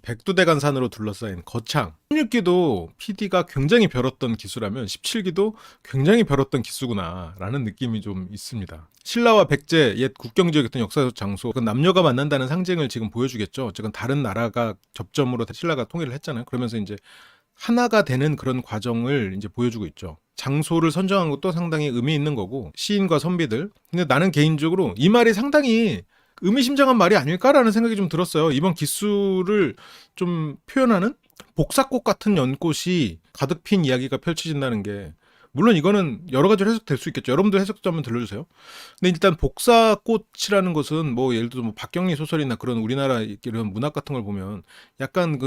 백두대간산으로 둘러싸인 거창. 16기도 PD가 굉장히 벼렀던 기수라면 17기도 굉장히 벼렀던 기수구나라는 느낌이 좀 있습니다. 신라와 백제, 옛 국경지역이었던 역사적 장소, 그 남녀가 만난다는 상징을 지금 보여주겠죠. 어쨌든 다른 나라가 접점으로 신라가 통일을 했잖아요. 그러면서 이제 하나가 되는 그런 과정을 이제 보여주고 있죠. 장소를 선정한 것도 상당히 의미 있는 거고, 시인과 선비들. 근데 나는 개인적으로 이 말이 상당히 의미심장한 말이 아닐까라는 생각이 좀 들었어요. 이번 기수를 좀 표현하는 복사꽃 같은 연꽃이 가득 핀 이야기가 펼쳐진다는 게, 물론 이거는 여러 가지로 해석될 수 있겠죠. 여러분들 해석 좀 한번 들려주세요. 근데 일단 복사꽃이라는 것은 뭐 예를 들어 뭐 박경리 소설이나 그런 우리나라 이런 문학 같은 걸 보면 약간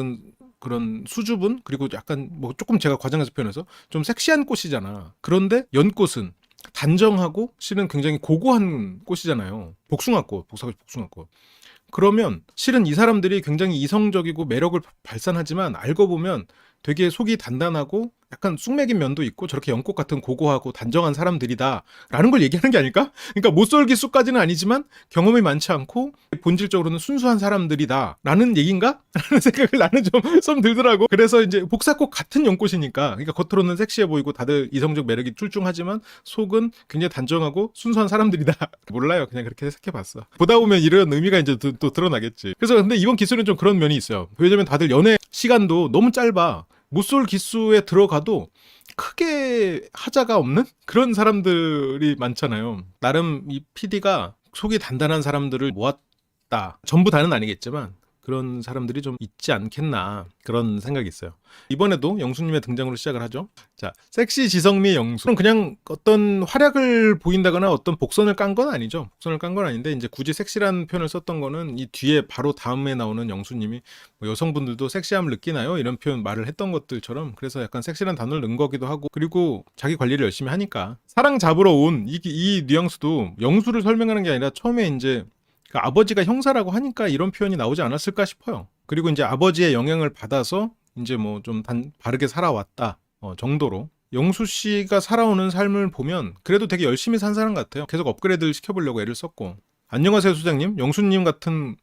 그런 수줍은, 그리고 약간 뭐 조금 제가 과장해서 표현해서 좀 섹시한 꽃이잖아. 그런데 연꽃은 단정하고 실은 굉장히 고고한 꽃이잖아요. 복숭아꽃, 복숭아꽃. 그러면 실은 이 사람들이 굉장히 이성적이고 매력을 발산하지만 알고 보면 되게 속이 단단하고 약간 쑥맥인 면도 있고 저렇게 연꽃 같은 고고하고 단정한 사람들이다 라는 걸 얘기하는 게 아닐까? 그러니까 못쏠기수까지는 아니지만 경험이 많지 않고 본질적으로는 순수한 사람들이다 라는 얘기인가? 라는 생각을 나는 좀 들더라고. 그래서 이제 복사꽃 같은 연꽃이니까, 그러니까 겉으로는 섹시해 보이고 다들 이성적 매력이 출중하지만 속은 굉장히 단정하고 순수한 사람들이다. 몰라요. 그냥 그렇게 해석해봤어. 보다 보면 이런 의미가 이제 또 드러나겠지. 그래서 근데 이번 기술은 좀 그런 면이 있어요. 왜냐면 다들 연애 시간도 너무 짧아. 못쏠 기수에 들어가도 크게 하자가 없는 그런 사람들이 많잖아요. 나름 이 PD가 속이 단단한 사람들을 모았다. 전부 다는 아니겠지만 그런 사람들이 좀 있지 않겠나, 그런 생각이 있어요. 이번에도 영수님의 등장으로 시작을 하죠. 자, 섹시 지성미 영수는 그냥 어떤 활약을 보인다거나 어떤 복선을 깐 건 아니죠. 복선을 깐 건 아닌데 이제 굳이 섹시라는 표현을 썼던 거는 이 뒤에 바로 다음에 나오는 영수님이 뭐 여성분들도 섹시함을 느끼나요? 이런 표현 말을 했던 것들처럼, 그래서 약간 섹시라는 단어를 넣은 거기도 하고, 그리고 자기 관리를 열심히 하니까 사랑 잡으러 온 이 뉘앙스도 영수를 설명하는 게 아니라 처음에 이제 그 아버지가 형사라고 하니까 이런 표현이 나오지 않았을까 싶어요. 그리고 이제 아버지의 영향을 받아서 이제 뭐 좀 바르게 살아왔다 정도로. 영수 씨가 살아오는 삶을 보면 그래도 되게 열심히 산 사람 같아요. 계속 업그레이드를 시켜보려고 애를 썼고. 안녕하세요 소장님. 영수님 같은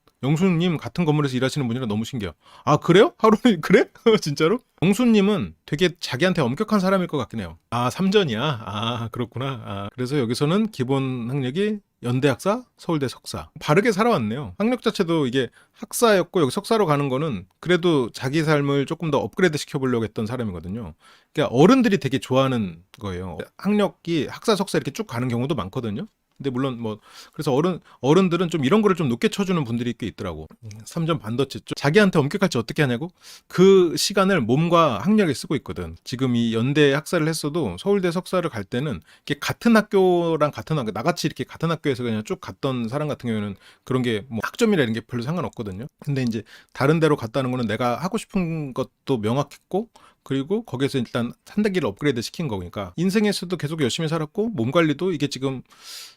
건물에서 일하시는 분이라 너무 신기해요. 아 그래요? 하루는 그래? 진짜로? 영수님은 되게 자기한테 엄격한 사람일 것 같긴 해요. 아 3전이야? 아 그렇구나. 아, 그래서 여기서는 기본 학력이 연대 학사, 서울대 석사. 바르게 살아왔네요. 학력 자체도 이게 학사였고 여기 석사로 가는 거는 그래도 자기 삶을 조금 더 업그레이드 시켜보려고 했던 사람이거든요. 그러니까 어른들이 되게 좋아하는 거예요. 학력이 학사, 석사 이렇게 쭉 가는 경우도 많거든요. 근데 물론 뭐 그래서 어른들은 좀 이런 거를 좀 높게 쳐주는 분들이 꽤 있더라고. 3점 반도체 쪽 자기한테 엄격할지 어떻게 하냐고. 그 시간을 몸과 학력에 쓰고 있거든. 지금 이 연대 학사를 했어도 서울대 석사를 갈 때는 이게 같은 학교랑 같은 학교, 나같이 이렇게 같은 학교에서 그냥 쭉 갔던 사람 같은 경우에는 그런 게 뭐 학점이나 이런 게 별로 상관없거든요. 근데 이제 다른 데로 갔다는 거는 내가 하고 싶은 것도 명확했고, 그리고 거기에서 일단 한 단계를 업그레이드 시킨 거니까 인생에서도 계속 열심히 살았고, 몸 관리도 이게 지금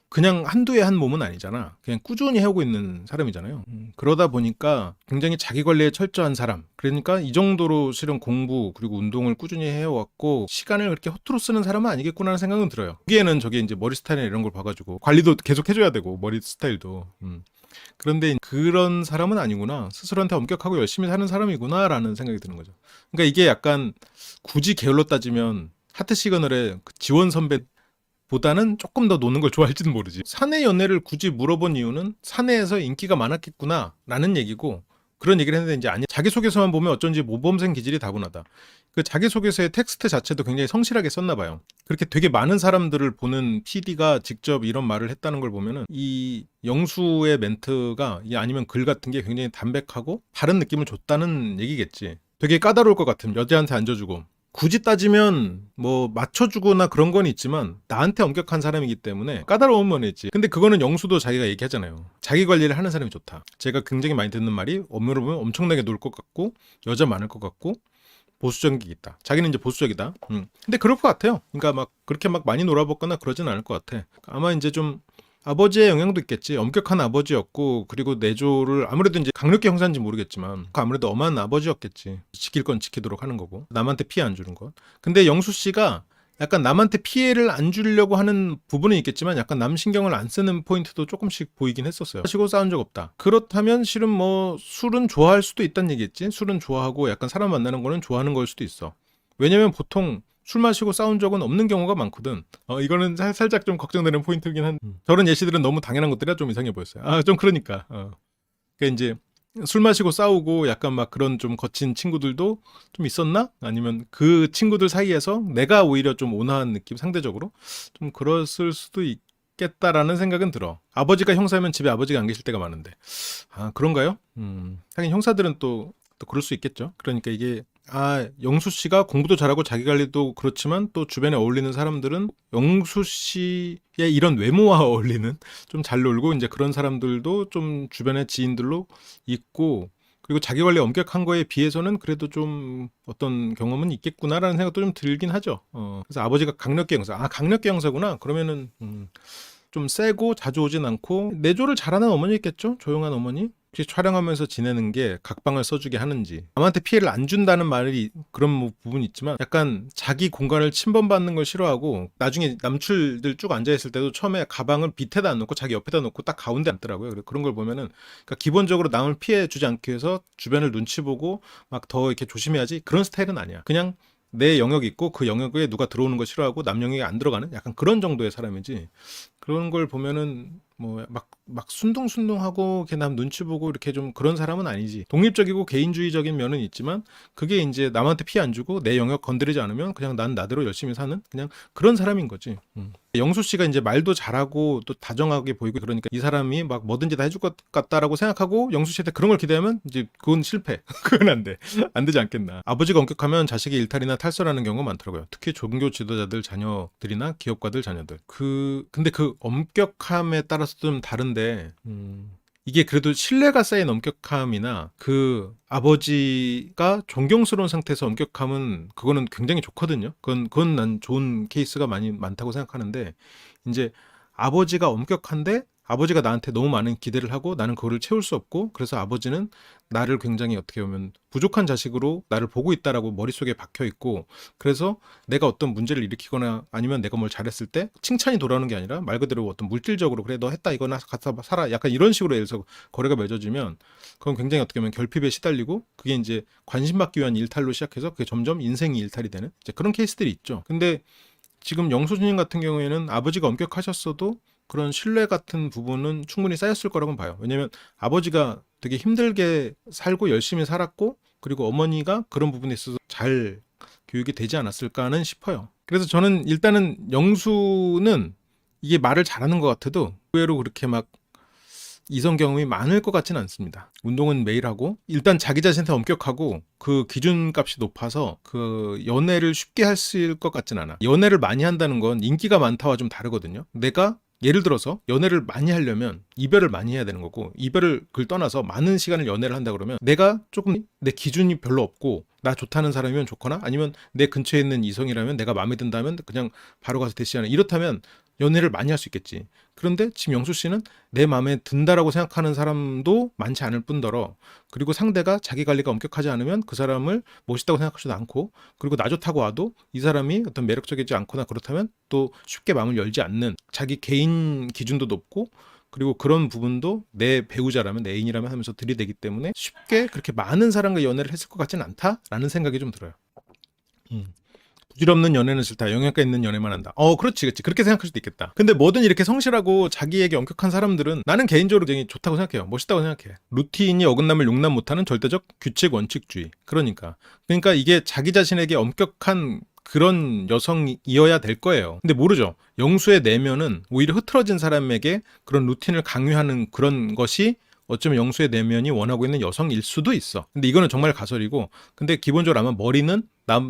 그냥 한두 해 한 몸은 아니잖아. 그냥 꾸준히 해오고 있는 사람이잖아요. 그러다 보니까 굉장히 자기 관리에 철저한 사람. 그러니까 이 정도로 실은 공부 그리고 운동을 꾸준히 해왔고 시간을 그렇게 허투루 쓰는 사람은 아니겠구나라는 생각은 들어요. 여기에는 저게 이제 머리 스타일이나 이런 걸 봐가지고 관리도 계속 해줘야 되고 머리 스타일도. 그런데 그런 사람은 아니구나. 스스로한테 엄격하고 열심히 사는 사람이구나라는 생각이 드는 거죠. 그러니까 이게 약간 굳이 게을러 따지면 하트 시그널의 그 지원 선배보다는 조금 더 노는 걸 좋아할지는 모르지. 사내 연애를 굳이 물어본 이유는 사내에서 인기가 많았겠구나라는 얘기고, 그런 얘기를 했는데 이제 아니, 자기소개서만 보면 어쩐지 모범생 기질이 다분하다. 그 자기소개서의 텍스트 자체도 굉장히 성실하게 썼나 봐요. 그렇게 되게 많은 사람들을 보는 PD가 직접 이런 말을 했다는 걸 보면은 이 영수의 멘트가 아니면 글 같은 게 굉장히 담백하고 다른 느낌을 줬다는 얘기겠지. 되게 까다로울 것 같은, 여자한테 앉아주고 굳이 따지면 뭐 맞춰주거나 그런 건 있지만 나한테 엄격한 사람이기 때문에 까다로운 면이 있지. 근데 그거는 영수도 자기가 얘기하잖아요. 자기 관리를 하는 사람이 좋다. 제가 굉장히 많이 듣는 말이, 업무를 보면 엄청나게 놀 것 같고 여자 많을 것 같고 보수적인 게 있다. 자기는 이제 보수적이다. 근데 그럴 것 같아요. 그러니까 막 그렇게 막 많이 놀아먹거나 그러진 않을 것 같아. 아마 이제 좀 아버지의 영향도 있겠지. 엄격한 아버지였고, 그리고 내조를 아무래도 이제 강력계 형사인지 모르겠지만 아무래도 엄한 아버지였겠지. 지킬 건 지키도록 하는 거고 남한테 피해 안 주는 것. 근데 영수 씨가 약간 남한테 피해를 안 주려고 하는 부분은 있겠지만 약간 남 신경을 안 쓰는 포인트도 조금씩 보이긴 했었어요. 마시고 싸운 적 없다. 그렇다면 실은 뭐 술은 좋아할 수도 있다는 얘기겠지. 술은 좋아하고 약간 사람 만나는 거는 좋아하는 걸 수도 있어. 왜냐면 보통 술 마시고 싸운 적은 없는 경우가 많거든. 이거는 살짝 좀 걱정되는 포인트긴 한. 저런 예시들은 너무 당연한 것들이라 좀 이상해 보였어요. 좀 그러니까. 그러니까 이제 술 마시고 싸우고 약간 막 그런 좀 거친 친구들도 좀 있었나? 아니면 그 친구들 사이에서 내가 오히려 좀 온화한 느낌, 상대적으로 좀 그랬을 수도 있겠다라는 생각은 들어. 아버지가 형사면 집에 아버지가 안 계실 때가 많은데. 그런가요? 하긴 형사들은 또 그럴 수 있겠죠. 그러니까 이게 영수 씨가 공부도 잘하고 자기 관리도 그렇지만 또 주변에 어울리는 사람들은 영수 씨의 이런 외모와 어울리는 좀 잘 놀고 이제 그런 사람들도 좀 주변의 지인들로 있고, 그리고 자기 관리 엄격한 거에 비해서는 그래도 좀 어떤 경험은 있겠구나라는 생각도 좀 들긴 하죠. 그래서 아버지가 강력계 형사. 강력계 형사구나. 그러면은 좀 세고 자주 오진 않고 내조를 잘하는 어머니겠죠? 조용한 어머니? 혹시 촬영하면서 지내는 게 각방을 써주게 하는지, 남한테 피해를 안 준다는 말이 그런 부분이 있지만 약간 자기 공간을 침범받는 걸 싫어하고 나중에 남출들 쭉 앉아있을 때도 처음에 가방을 밑에다 안 놓고 자기 옆에다 놓고 딱 가운데 앉더라고요. 그런 걸 보면은 그러니까 기본적으로 남을 피해 주지 않기 위해서 주변을 눈치 보고 막 더 이렇게 조심해야지 그런 스타일은 아니야. 그냥 내 영역이 있고 그 영역에 누가 들어오는 거 싫어하고 남 영역에 안 들어가는 약간 그런 정도의 사람이지, 그런 걸 보면은 뭐 막 순둥순둥하고 이렇게 남 눈치 보고 이렇게 좀 그런 사람은 아니지. 독립적이고 개인주의적인 면은 있지만 그게 이제 남한테 피해 안 주고 내 영역 건드리지 않으면 그냥 난 나대로 열심히 사는 그냥 그런 사람인 거지. 영수 씨가 이제 말도 잘하고 또 다정하게 보이고 그러니까 이 사람이 막 뭐든지 다 해줄 것 같다라고 생각하고 영수 씨한테 그런 걸 기대하면 이제 그건 실패. 그건 안 돼. 안 되지 않겠나. 아버지가 엄격하면 자식이 일탈이나 탈선하는 경우가 많더라고요. 특히 종교 지도자들 자녀들이나 기업가들 자녀들. 근데 그 엄격함에 따라서 좀 다른데, 이게 그래도 신뢰가 쌓인 엄격함이나 그 아버지가 존경스러운 상태에서 엄격함은 그거는 굉장히 좋거든요. 그건 난 좋은 케이스가 많다고 생각하는데, 이제 아버지가 엄격한데 아버지가 나한테 너무 많은 기대를 하고 나는 그거를 채울 수 없고, 그래서 아버지는 나를 굉장히 어떻게 보면 부족한 자식으로 나를 보고 있다라고 머릿속에 박혀 있고, 그래서 내가 어떤 문제를 일으키거나 아니면 내가 뭘 잘했을 때 칭찬이 돌아오는 게 아니라 말 그대로 어떤 물질적으로 그래 너 했다 이거나 갖다 사라 약간 이런 식으로 예를 들어서 거래가 맺어지면 그건 굉장히 어떻게 보면 결핍에 시달리고 그게 이제 관심받기 위한 일탈로 시작해서 그게 점점 인생이 일탈이 되는 이제 그런 케이스들이 있죠. 근데 지금 영수주님 같은 경우에는 아버지가 엄격하셨어도 그런 신뢰 같은 부분은 충분히 쌓였을 거라고 봐요. 왜냐면 아버지가 되게 힘들게 살고 열심히 살았고, 그리고 어머니가 그런 부분에 있어서 잘 교육이 되지 않았을까는 싶어요. 그래서 저는 일단은 영수는 이게 말을 잘하는 것 같아도 의외로 그렇게 막 이성 경험이 많을 것 같지는 않습니다. 운동은 매일 하고 일단 자기 자신한테 엄격하고 그 기준값이 높아서 그 연애를 쉽게 할 수 있을 것 같진 않아. 연애를 많이 한다는 건 인기가 많다와 좀 다르거든요. 내가 예를 들어서 연애를 많이 하려면 이별을 많이 해야 되는 거고, 이별을 떠나서 많은 시간을 연애를 한다 그러면 내가 조금 내 기준이 별로 없고 나 좋다는 사람이면 좋거나 아니면 내 근처에 있는 이성이라면 내가 마음에 든다면 그냥 바로 가서 대시하는, 이렇다면 연애를 많이 할 수 있겠지. 그런데 지금 영수 씨는 내 마음에 든다라고 생각하는 사람도 많지 않을 뿐더러, 그리고 상대가 자기 관리가 엄격하지 않으면 그 사람을 멋있다고 생각하지도 않고, 그리고 나 좋다고 와도 이 사람이 어떤 매력적이지 않거나 그렇다면 또 쉽게 마음을 열지 않는, 자기 개인 기준도 높고 그리고 그런 부분도 내 배우자라면 내 애인이라면 하면서 들이대기 때문에 쉽게 그렇게 많은 사람과 연애를 했을 것 같지는 않다라는 생각이 좀 들어요. 부질없는 연애는 싫다. 영양가 있는 연애만 한다. 그렇지. 그렇게 생각할 수도 있겠다. 근데 뭐든 이렇게 성실하고 자기에게 엄격한 사람들은 나는 개인적으로 굉장히 좋다고 생각해요. 멋있다고 생각해. 루틴이 어긋남을 용납 못하는 절대적 규칙 원칙주의. 그러니까 이게 자기 자신에게 엄격한 그런 여성이어야 될 거예요. 근데 모르죠. 영수의 내면은 오히려 흐트러진 사람에게 그런 루틴을 강요하는 그런 것이 어쩌면 영수의 내면이 원하고 있는 여성일 수도 있어. 근데 이거는 정말 가설이고, 근데 기본적으로 아마 머리는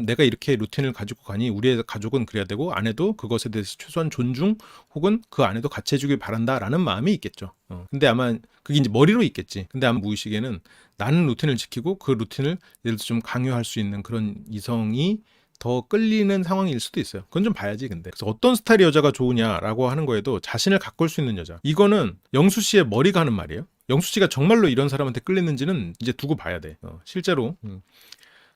내가 이렇게 루틴을 가지고 가니 우리의 가족은 그래야 되고 아내도 그것에 대해서 최소한 존중 혹은 그 아내도 같이 해주길 바란다라는 마음이 있겠죠. 근데 아마 그게 이제 머리로 있겠지. 근데 아마 무의식에는 나는 루틴을 지키고 그 루틴을 예를 들어서 좀 강요할 수 있는 그런 이성이 더 끌리는 상황일 수도 있어요. 그건 좀 봐야지. 근데 그래서 어떤 스타일의 여자가 좋으냐라고 하는 거에도 자신을 가꿀 수 있는 여자, 이거는 영수 씨의 머리가 하는 말이에요. 영수 씨가 정말로 이런 사람한테 끌리는지는 이제 두고 봐야 돼. 실제로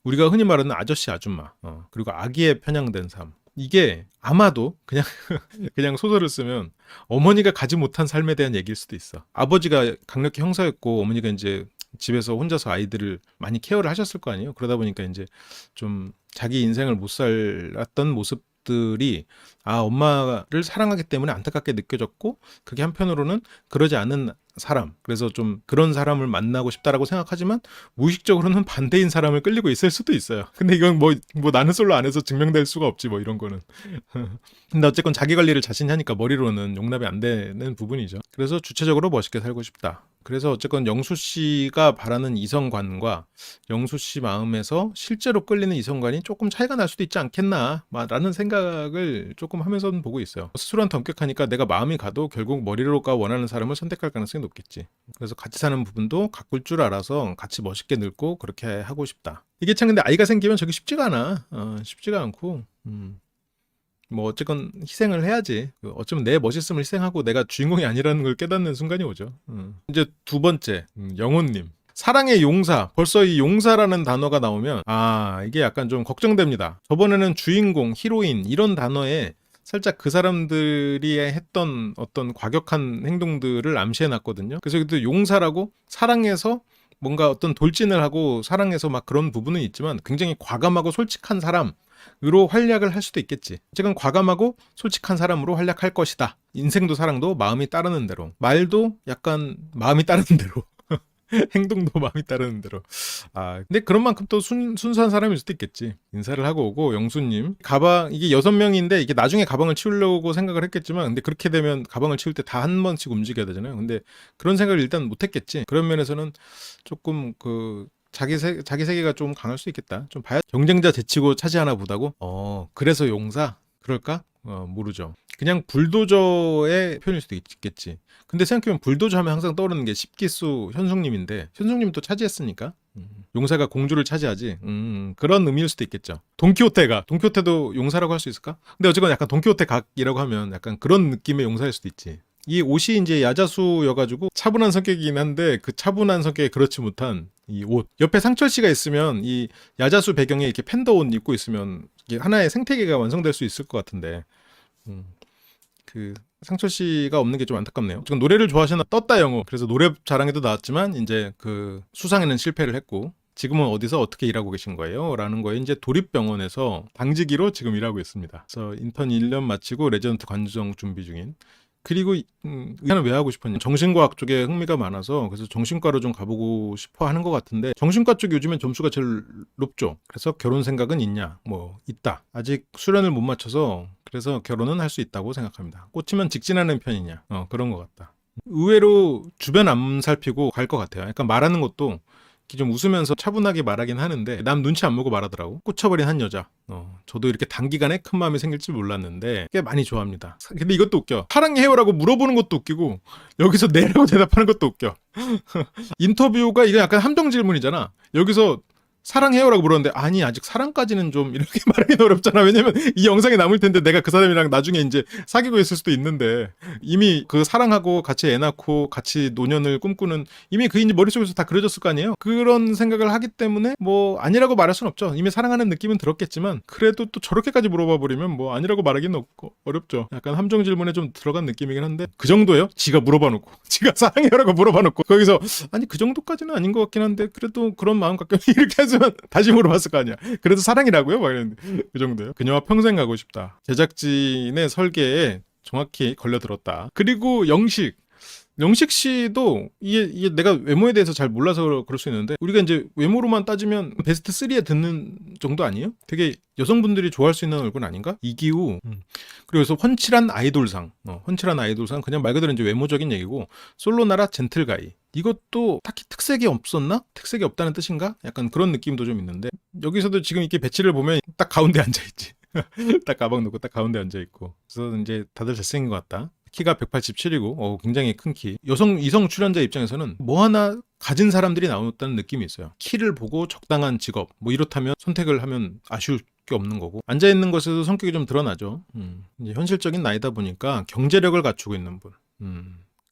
우리가 흔히 말하는 아저씨 아줌마, 그리고 아기에 편향된 삶, 이게 아마도 그냥 그냥 소설을 쓰면 어머니가 가지 못한 삶에 대한 얘기일 수도 있어. 아버지가 강력히 형사였고 어머니가 이제 집에서 혼자서 아이들을 많이 케어를 하셨을 거 아니에요. 그러다 보니까 이제 좀 자기 인생을 못 살았던 모습들이 엄마를 사랑하기 때문에 안타깝게 느껴졌고, 그게 한편으로는 그러지 않은 사람, 그래서 좀 그런 사람을 만나고 싶다라고 생각하지만 무의식적으로는 반대인 사람을 끌리고 있을 수도 있어요. 근데 이건 뭐 나는 솔로 안 해서 증명될 수가 없지 뭐 이런 거는. 근데 어쨌건 자기 관리를 자신이 하니까 머리로는 용납이 안 되는 부분이죠. 그래서 주체적으로 멋있게 살고 싶다. 그래서 어쨌건 영수 씨가 바라는 이성관과 영수 씨 마음에서 실제로 끌리는 이성관이 조금 차이가 날 수도 있지 않겠나 라는 생각을 조금 하면서는 보고 있어요. 스스로한테 엄격하니까 내가 마음이 가도 결국 머리로가 원하는 사람을 선택할 가능성이 높겠지. 그래서 같이 사는 부분도 가꿀 줄 알아서 같이 멋있게 늙고 그렇게 하고 싶다. 이게 참 근데 아이가 생기면 저게 쉽지가 않아. 쉽지가 않고 뭐 어쨌건 희생을 해야지. 어쩌면 내 멋있음을 희생하고 내가 주인공이 아니라는 걸 깨닫는 순간이 오죠. 이제 두 번째, 영호님. 사랑의 용사. 벌써 이 용사라는 단어가 나오면 이게 약간 좀 걱정됩니다. 저번에는 주인공, 히로인 이런 단어에 살짝 그 사람들이 했던 어떤 과격한 행동들을 암시해놨거든요. 그래서 그때 용사라고 사랑해서 뭔가 어떤 돌진을 하고 사랑해서 막 그런 부분은 있지만 굉장히 과감하고 솔직한 사람으로 활약을 할 수도 있겠지. 지금 과감하고 솔직한 사람으로 활약할 것이다. 인생도 사랑도 마음이 따르는 대로, 말도 약간 마음이 따르는 대로, 행동도 마음이 따르는 대로. 근데 그런 만큼 또 순수한 사람일 수도 있겠지. 인사를 하고 오고, 영수님 가방, 이게 6명인데 이게 나중에 가방을 치우려고 생각을 했겠지만, 근데 그렇게 되면 가방을 치울 때 다 한 번씩 움직여야 되잖아요. 근데 그런 생각을 일단 못 했겠지. 그런 면에서는 조금 자기 세계가 좀 강할 수 있겠다. 좀 봐야. 경쟁자 제치고 차지하나 보다고? 그래서 용사? 그럴까? 모르죠. 그냥 불도저의 표현일 수도 있겠지. 근데 생각해보면 불도저 하면 항상 떠오르는 게 십기수 현숙님인데, 현숙님은 또 차지했으니까 용사가 공주를 차지하지. 그런 의미일 수도 있겠죠. 돈키호테도 용사라고 할 수 있을까? 근데 어쨌건 약간 돈키호테 각이라고 하면 약간 그런 느낌의 용사일 수도 있지. 이 옷이 이제 야자수여가지고 차분한 성격이긴 한데, 그 차분한 성격에 그렇지 못한 이 옷. 옆에 상철 씨가 있으면 이 야자수 배경에 이렇게 팬더 옷 입고 있으면 이게 하나의 생태계가 완성될 수 있을 것 같은데, 그 상철 씨가 없는 게 좀 안타깝네요. 지금 노래를 좋아하시나? 떴다 영어. 그래서 노래 자랑에도 나왔지만 이제 그 수상에는 실패를 했고, 지금은 어디서 어떻게 일하고 계신 거예요? 라는 거에 이제 도립병원에서 당직이로 지금 일하고 있습니다. 그래서 인턴 1년 마치고 레지던트 관정 준비 중인. 그리고 의사는 왜 하고 싶었냐? 정신과학 쪽에 흥미가 많아서 그래서 정신과로 좀 가보고 싶어 하는 것 같은데, 정신과 쪽이 요즘엔 점수가 제일 높죠. 그래서 결혼 생각은 있냐? 뭐 있다. 아직 수련을 못 맞춰서 그래서 결혼은 할 수 있다고 생각합니다. 꽂히면 직진하는 편이냐? 그런 것 같다. 의외로 주변 안 살피고 갈 것 같아요. 약간 말하는 것도 좀 웃으면서 차분하게 말하긴 하는데 남 눈치 안 보고 말하더라고. 꽂혀버린 한 여자. 저도 이렇게 단기간에 큰 마음이 생길 줄 몰랐는데 꽤 많이 좋아합니다. 근데 이것도 웃겨. 사랑해요라고 물어보는 것도 웃기고 여기서 네라고 대답하는 것도 웃겨. 인터뷰가 이거 약간 함정 질문이잖아. 여기서 사랑해요라고 물었는데 아니 아직 사랑까지는 좀 이렇게 말하기는 어렵잖아. 왜냐면 이 영상이 남을 텐데 내가 그 사람이랑 나중에 이제 사귀고 있을 수도 있는데, 이미 그 사랑하고 같이 애 낳고 같이 노년을 꿈꾸는 이미 그 이제 머릿속에서 다 그려졌을 거 아니에요. 그런 생각을 하기 때문에 뭐 아니라고 말할 순 없죠. 이미 사랑하는 느낌은 들었겠지만 그래도 또 저렇게까지 물어봐 버리면 뭐 아니라고 말하기는 어렵죠. 약간 함정 질문에 좀 들어간 느낌이긴 한데, 그 정도예요? 지가 물어봐 놓고 지가 사랑해요라고 물어봐 놓고 거기서 아니 그 정도까지는 아닌 것 같긴 한데 그래도 그런 마음 갖고 이렇게 하지만 다시 물어봤을 거 아니야. 그래도 사랑이라고요? 막 이랬는데 그 정도요. 그녀와 평생 가고 싶다. 제작진의 설계에 정확히 걸려들었다. 그리고 영식 씨도 이게 내가 외모에 대해서 잘 몰라서 그럴 수 있는데, 우리가 이제 외모로만 따지면 베스트 3에 드는 정도 아니에요? 되게 여성분들이 좋아할 수 있는 얼굴 아닌가? 이기우. 그래서 훤칠한 아이돌상. 훤칠한 아이돌상 그냥 말 그대로 이제 외모적인 얘기고, 솔로나라 젠틀가이. 이것도 딱히 특색이 없었나? 특색이 없다는 뜻인가? 약간 그런 느낌도 좀 있는데, 여기서도 지금 이렇게 배치를 보면 딱 가운데 앉아있지. 딱 가방 놓고 딱 가운데 앉아있고. 그래서 이제 다들 잘생긴 것 같다. 키가 187이고 굉장히 큰 키. 이성 출연자 입장에서는 뭐 하나 가진 사람들이 나왔다는 느낌이 있어요. 키를 보고 적당한 직업 뭐 이렇다면 선택을 하면 아쉬울 게 없는 거고, 앉아있는 것에도 성격이 좀 드러나죠. 이제 현실적인 나이다 보니까 경제력을 갖추고 있는 분.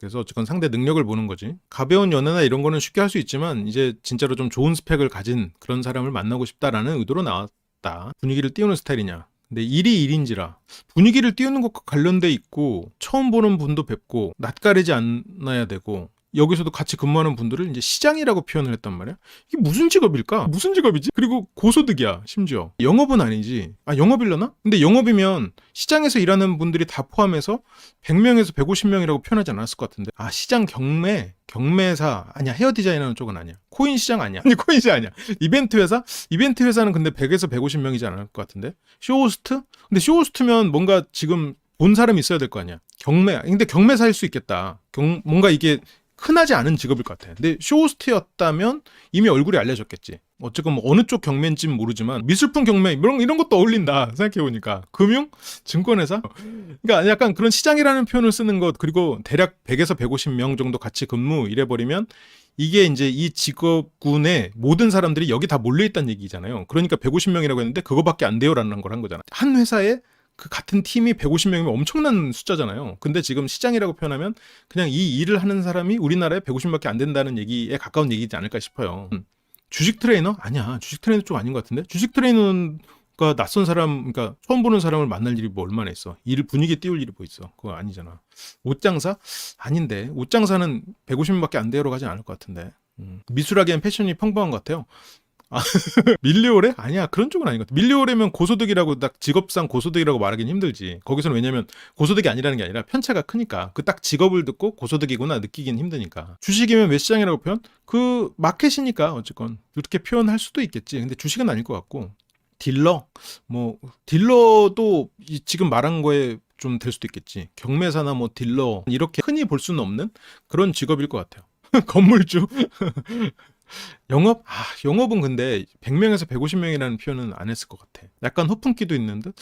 그래서 어쨌건 상대 능력을 보는 거지. 가벼운 연애나 이런 거는 쉽게 할 수 있지만 이제 진짜로 좀 좋은 스펙을 가진 그런 사람을 만나고 싶다라는 의도로 나왔다. 분위기를 띄우는 스타일이냐? 근데 일이 일인지라 분위기를 띄우는 것과 관련돼 있고 처음 보는 분도 뵙고 낯가리지 않아야 되고 여기서도 같이 근무하는 분들을 이제 시장이라고 표현을 했단 말이야. 이게 무슨 직업일까? 무슨 직업이지? 그리고 고소득이야, 심지어. 영업은 아니지. 아, 영업일려나? 근데 영업이면 시장에서 일하는 분들이 다 포함해서 100명에서 150명이라고 표현하지 않았을 것 같은데. 아, 시장 경매사. 아니야, 헤어 디자이너는 쪽은 아니야. 코인 시장 아니야. 아니, 코인 시장 아니야. 이벤트 회사? 이벤트 회사는 근데 100에서 150명이지 않을 것 같은데. 쇼호스트? 근데 쇼호스트면 뭔가 지금 본 사람이 있어야 될 거 아니야. 근데 경매사일 수 있겠다. 뭔가 이게 흔하지 않은 직업일 것 같아. 근데 쇼호스트였다면 이미 얼굴이 알려졌겠지. 어쨌건 뭐 어느 쪽 경매인지는 모르지만 미술품 경매 이런 것도 어울린다 생각해보니까. 금융? 증권회사? 그러니까 약간 그런 시장이라는 표현을 쓰는 것, 그리고 대략 100에서 150명 정도 같이 근무 이래버리면 이게 이제 이 직업군의 모든 사람들이 여기 다 몰려있다는 얘기잖아요. 그러니까 150명이라고 했는데 그거밖에 안 돼요라는 걸 한 거잖아. 한 회사에 그 같은 팀이 150명이면 엄청난 숫자잖아요. 근데 지금 시장이라고 표현하면 그냥 이 일을 하는 사람이 우리나라에 150명밖에 안 된다는 얘기에 가까운 얘기지 않을까 싶어요. 주식 트레이너? 아니야. 주식 트레이너 쪽 아닌 것 같은데? 주식 트레이너가 낯선 사람, 그러니까 처음 보는 사람을 만날 일이 뭐 얼마나 있어. 분위기 띄울 일이 뭐 있어. 그거 아니잖아. 옷장사? 아닌데. 옷장사는 150명밖에 안 되러 가진 않을 것 같은데. 미술하기엔 패션이 평범한 것 같아요. 아, 밀리오레? 아니야, 그런 쪽은 아닌 것 같아. 밀리오레면 고소득이라고 딱 직업상 고소득이라고 말하기는 힘들지. 거기서는 왜냐면 고소득이 아니라는 게 아니라 편차가 크니까 그 딱 직업을 듣고 고소득이구나 느끼긴 힘드니까. 주식이면 왜 시장이라고 표현? 그 마켓이니까 어쨌건 그렇게 표현할 수도 있겠지. 근데 주식은 아닐 것 같고. 딜러? 뭐 딜러도 지금 말한 거에 좀 될 수도 있겠지. 경매사나 뭐 딜러 이렇게 흔히 볼 수는 없는 그런 직업일 것 같아요. 건물주? 영업? 아, 영업은 근데 100명에서 150명이라는 표현은 안 했을 것 같아. 약간 허풍기도 있는 듯?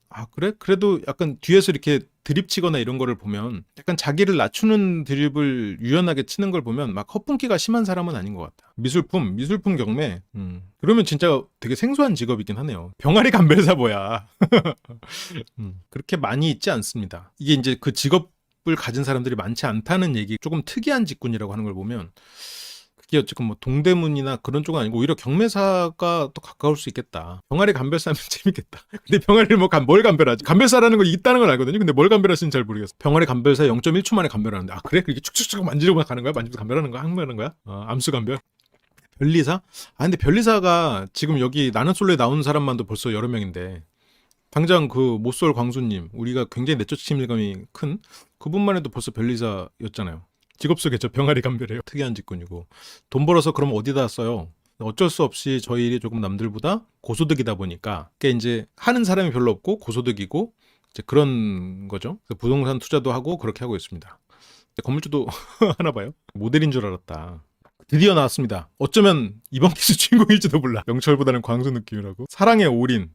아, 그래? 그래도 약간 뒤에서 이렇게 드립 치거나 이런 거를 보면 약간 자기를 낮추는 드립을 유연하게 치는 걸 보면 막 허풍기가 심한 사람은 아닌 것 같아. 미술품 경매. 그러면 진짜 되게 생소한 직업이긴 하네요. 병아리 감별사 뭐야. 그렇게 많이 있지 않습니다. 이게 이제 그 직업을 가진 사람들이 많지 않다는 얘기, 조금 특이한 직군이라고 하는 걸 보면 그게 어쨌건 뭐 동대문이나 그런 쪽은 아니고 오히려 경매사가 또 가까울 수 있겠다. 병아리 감별사면 재밌겠다. 근데 병아리를 뭘 감별하지? 감별사라는 거 있다는 걸 알거든요. 근데 뭘 감별하시는지 잘 모르겠어. 병아리 감별사 0.1초 만에 감별하는데, 아 그래? 그렇게 축축축 만지려고 가는 거야? 만지면서 감별하는 거야? 항매하는 거야? 암수 감별? 변리사? 아 근데 변리사가 지금 여기 나는 솔로에 나오는 사람만도 벌써 여러 명인데 당장 그 모쏠 광수님, 우리가 굉장히 내적 친밀감이 큰 그분만 해도 벌써 변리사였잖아요. 직업 속에죠. 병아리 감별해요. 특이한 직군이고. 돈 벌어서 그럼 어디다 써요? 어쩔 수 없이 저희 일이 조금 남들보다 고소득이다 보니까 그게 이제 하는 사람이 별로 없고 고소득이고 이제 그런 거죠. 그래서 부동산 투자도 하고 그렇게 하고 있습니다. 건물주도 하나 봐요. 모델인 줄 알았다. 드디어 나왔습니다. 어쩌면 이번 기수 주인공일지도 몰라. 영철보다는 광수 느낌이라고. 사랑의 올인.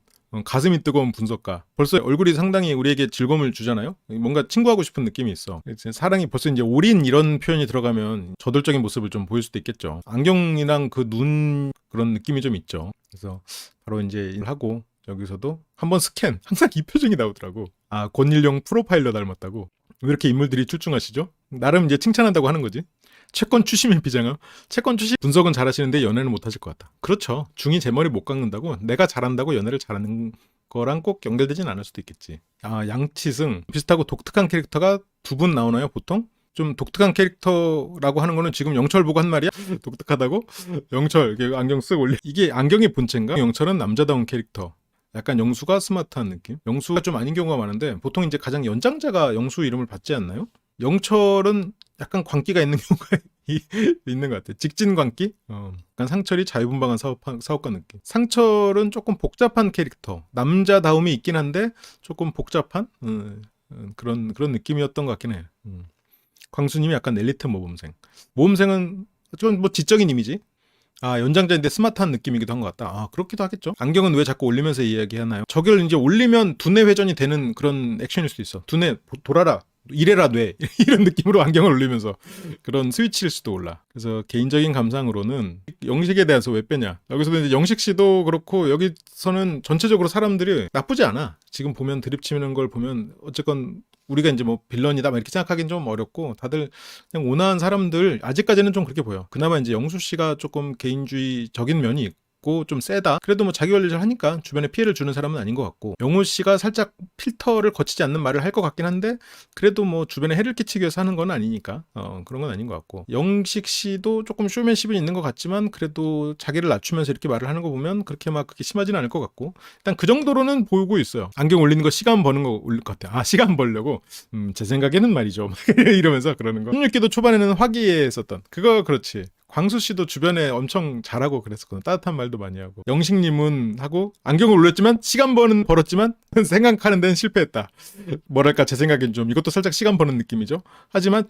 가슴이 뜨거운 분석가. 벌써 얼굴이 상당히 우리에게 즐거움을 주잖아요. 뭔가 친구하고 싶은 느낌이 있어. 사랑이 벌써 이제 올인 이런 표현이 들어가면 저돌적인 모습을 좀 보일 수도 있겠죠. 안경이랑 그 눈 그런 느낌이 좀 있죠. 그래서 바로 이제 하고 여기서도 한번 스캔. 항상 이 표정이 나오더라고. 아, 권일용 프로파일러 닮았다고. 왜 이렇게 인물들이 출중하시죠? 나름 이제 칭찬한다고 하는 거지. 채권 추심의 비장함. 채권 추심 분석은 잘하시는데 연애는 못하실 것 같다. 그렇죠. 중이 제 머리 못 깎는다고 내가 잘한다고 연애를 잘하는 거랑 꼭 연결되진 않을 수도 있겠지. 아, 양치승 비슷하고 독특한 캐릭터가 두 분 나오나요 보통? 좀 독특한 캐릭터라고 하는 거는 지금 영철 보고 한 말이야? 독특하다고? 영철 안경 쓱 올리. 이게 안경의 본체인가? 영철은 남자다운 캐릭터. 약간 영수가 스마트한 느낌? 영수가 좀 아닌 경우가 많은데 보통 이제 가장 연장자가 영수 이름을 받지 않나요? 영철은 약간 광기가 있는 경우가 있는 것 같아. 직진 광기? 약간 상철이 자유분방한 사업가 느낌. 상철은 조금 복잡한 캐릭터. 남자다움이 있긴 한데 조금 복잡한 그런 느낌이었던 것 같긴 해. 광수님이 약간 엘리트 모범생. 모범생은 좀 뭐 지적인 이미지. 아, 연장자인데 스마트한 느낌이기도 한 것 같다. 아, 그렇기도 하겠죠. 안경은 왜 자꾸 올리면서 이야기하나요? 저걸 이제 올리면 두뇌 회전이 되는 그런 액션일 수도 있어. 두뇌 돌아라. 이래라 뇌 이런 느낌으로 안경을 올리면서 그런 스위치일 수도 몰라. 그래서 개인적인 감상으로는 영식에 대해서 왜 빼냐. 여기서도 이제 영식 씨도 그렇고 여기서는 전체적으로 사람들이 나쁘지 않아. 지금 보면 드립치는 걸 보면 어쨌건 우리가 이제 뭐 빌런이다 이렇게 생각하기는 좀 어렵고 다들 그냥 온화한 사람들 아직까지는 좀 그렇게 보여. 그나마 이제 영수 씨가 조금 개인주의적인 면이 있고 있고 좀 세다. 그래도 뭐 자기 관리를 하니까 주변에 피해를 주는 사람은 아닌 것 같고, 영호 씨가 살짝 필터를 거치지 않는 말을 할 것 같긴 한데 그래도 뭐 주변에 해를 끼치기 위해서 하는 건 아니니까 그런 건 아닌 것 같고, 영식 씨도 조금 쇼맨십은 있는 것 같지만 그래도 자기를 낮추면서 이렇게 말을 하는 거 보면 그렇게 막 그렇게 심하진 않을 것 같고, 일단 그 정도로는 보이고 있어요. 안경 올리는 거 시간 버는 거 올릴 것 같아. 아, 시간 벌려고? 제 생각에는 말이죠. 이러면서 그러는 거. 16기도 초반에는 화기애애했었던 그거. 그렇지. 광수 씨도 주변에 엄청 잘하고 그랬었거든. 따뜻한 말도 많이 하고. 영식님은 하고 안경을 올렸지만 시간 버는 벌었지만 생각하는 데는 실패했다. 뭐랄까, 제 생각엔 좀 이것도 살짝 시간 버는 느낌이죠. 하지만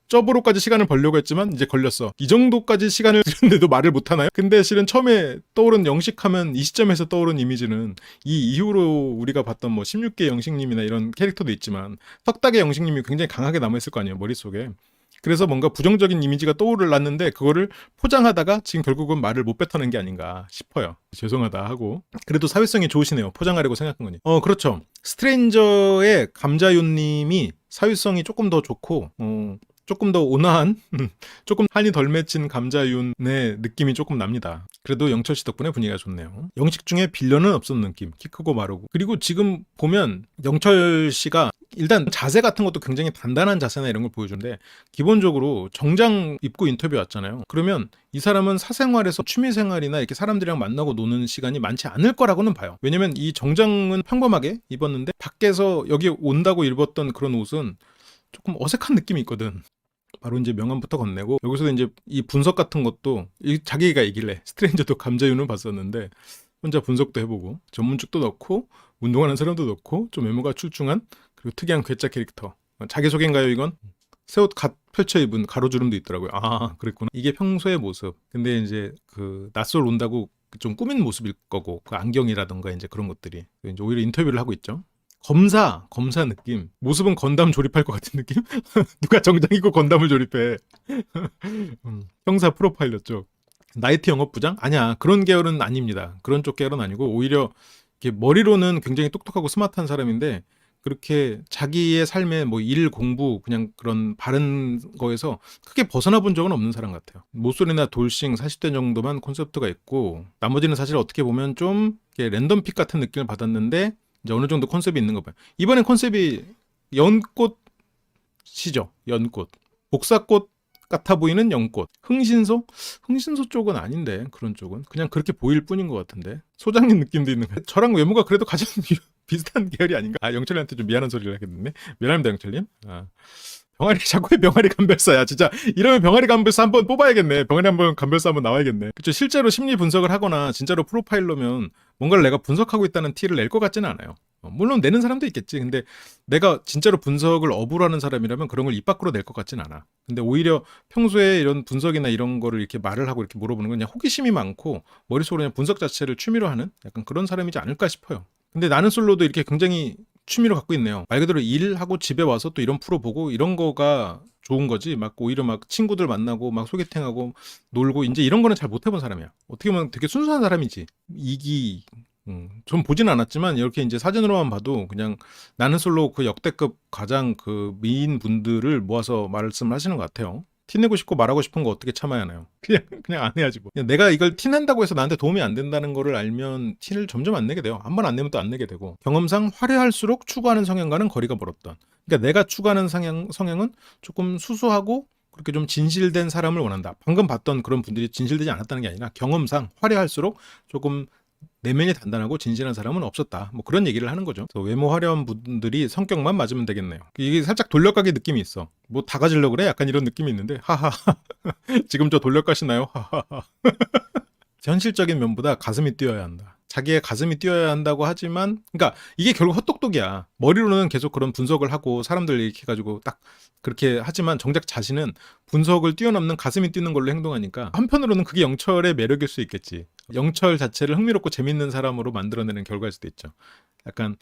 쩝으로까지 시간을 벌려고 했지만 이제 걸렸어. 이 정도까지 시간을 들였는데도 말을 못하나요? 근데 실은 처음에 떠오른 영식하면 이 시점에서 떠오른 이미지는 이 이후로 우리가 봤던 뭐 16개 영식님이나 이런 캐릭터도 있지만 석닥의 영식님이 굉장히 강하게 남아있을 거 아니에요, 머릿속에. 그래서 뭔가 부정적인 이미지가 떠오르는데 그거를 포장하다가 지금 결국은 말을 못 뱉어낸 게 아닌가 싶어요. 죄송하다 하고. 그래도 사회성이 좋으시네요, 포장하려고 생각한 거니. 그렇죠. 스트레인저의 감자윤님이 사회성이 조금 더 좋고 조금 더 온화한, 조금 한이 덜 맺힌 감자윤의 느낌이 조금 납니다. 그래도 영철 씨 덕분에 분위기가 좋네요. 영식 중에 빌런은 없었는 느낌. 키 크고 마르고. 그리고 지금 보면 영철 씨가 일단 자세 같은 것도 굉장히 단단한 자세나 이런 걸 보여주는데, 기본적으로 정장 입고 인터뷰 왔잖아요. 그러면 이 사람은 사생활에서 취미생활이나 이렇게 사람들이랑 만나고 노는 시간이 많지 않을 거라고는 봐요. 왜냐면 이 정장은 평범하게 입었는데 밖에서 여기 온다고 입었던 그런 옷은 조금 어색한 느낌이 있거든. 바로 이제 명함부터 건네고, 여기서 이제 이 분석 같은 것도 자기가 이길래 스트레인저도 감자윤을 봤었는데 혼자 분석도 해보고 전문직도 넣고 운동하는 사람도 넣고 좀 외모가 출중한 그리고 특이한 괴짜 캐릭터. 자기소개인가요 이건? 새 옷 펼쳐 입은 가로주름도 있더라고요. 아, 그랬구나. 이게 평소의 모습. 근데 이제 그 낯설 온다고 좀 꾸민 모습일 거고, 그 안경이라던가 이제 그런 것들이 이제 오히려 인터뷰를 하고 있죠. 검사 느낌. 모습은 건담 조립할 것 같은 느낌? 누가 정장 입고 건담을 조립해. 형사 프로파일러 쪽. 나이트 영업부장? 아니야. 그런 계열은 아닙니다. 그런 쪽 계열은 아니고 오히려 이렇게 머리로는 굉장히 똑똑하고 스마트한 사람인데 그렇게 자기의 삶의 뭐 일, 공부, 그냥 그런 바른 거에서 크게 벗어나 본 적은 없는 사람 같아요. 모쏠이나 돌싱 40대 정도만 콘셉트가 있고 나머지는 사실 어떻게 보면 좀 랜덤 픽 같은 느낌을 받았는데 이제 어느 정도 컨셉이 있는 거 봐요. 이번엔 컨셉이 연꽃이죠. 연꽃. 복사꽃 같아 보이는 연꽃. 흥신소? 흥신소 쪽은 아닌데, 그런 쪽은. 그냥 그렇게 보일 뿐인 것 같은데. 소장님 느낌도 있는 거예요. 저랑 외모가 그래도 가장 비슷한 계열이 아닌가? 아, 영철이한테 좀 미안한 소리를 하겠네. 미안합니다, 영철님. 병아리, 자꾸 왜 병아리 감별사야. 진짜 이러면 병아리 감별사 한번 뽑아야겠네. 병아리 한번 감별사 한번 나와야겠네. 그쵸. 실제로 심리 분석을 하거나 진짜로 프로파일러면 뭔가를 내가 분석하고 있다는 티를 낼 것 같지는 않아요. 물론 내는 사람도 있겠지. 근데 내가 진짜로 분석을 업으로 하는 사람이라면 그런 걸 입 밖으로 낼 것 같진 않아. 근데 오히려 평소에 이런 분석이나 이런 거를 이렇게 말을 하고 이렇게 물어보는 건 그냥 호기심이 많고 머릿속으로 그냥 분석 자체를 취미로 하는 약간 그런 사람이지 않을까 싶어요. 근데 나는 솔로도 이렇게 굉장히 취미로 갖고 있네요. 말 그대로 일하고 집에 와서 또 이런 프로 보고 이런 거가 좋은 거지. 막 오히려 막 친구들 만나고 막 소개팅하고 놀고 이제 이런 거는 잘 못 해본 사람이야. 어떻게 보면 되게 순수한 사람이지. 좀 보진 않았지만 이렇게 이제 사진으로만 봐도 그냥 나는 솔로 그 역대급 가장 그 미인 분들을 모아서 말씀을 하시는 것 같아요. 티내고 싶고 말하고 싶은 거 어떻게 참아야 하나요? 그냥 안 해야지 뭐. 그냥 내가 이걸 티낸다고 해서 나한테 도움이 안 된다는 거를 알면 티를 점점 안 내게 돼요. 한 번 안 내면 또 안 내게 되고. 경험상 화려할수록 추구하는 성향과는 거리가 멀었던. 그러니까 내가 추구하는 성향은 조금 수수하고 그렇게 좀 진실된 사람을 원한다. 방금 봤던 그런 분들이 진실되지 않았다는 게 아니라 경험상 화려할수록 조금 내면이 단단하고 진실한 사람은 없었다. 뭐 그런 얘기를 하는 거죠. 외모 화려한 분들이 성격만 맞으면 되겠네요. 이게 살짝 돌려가기 느낌이 있어. 뭐 다 가지려고 그래? 약간 이런 느낌이 있는데 하하. 지금 저 돌려가시나요? 하하하. 현실적인 면보다 가슴이 뛰어야 한다. 자기의 가슴이 뛰어야 한다고 하지만, 그러니까 이게 결국 헛똑똑이야. 머리로는 계속 그런 분석을 하고 사람들 이렇게 해가지고 딱 그렇게 하지만 정작 자신은 분석을 뛰어넘는 가슴이 뛰는 걸로 행동하니까 한편으로는 그게 영철의 매력일 수 있겠지. 영철 자체를 흥미롭고 재밌는 사람으로 만들어내는 결과일 수도 있죠. 약간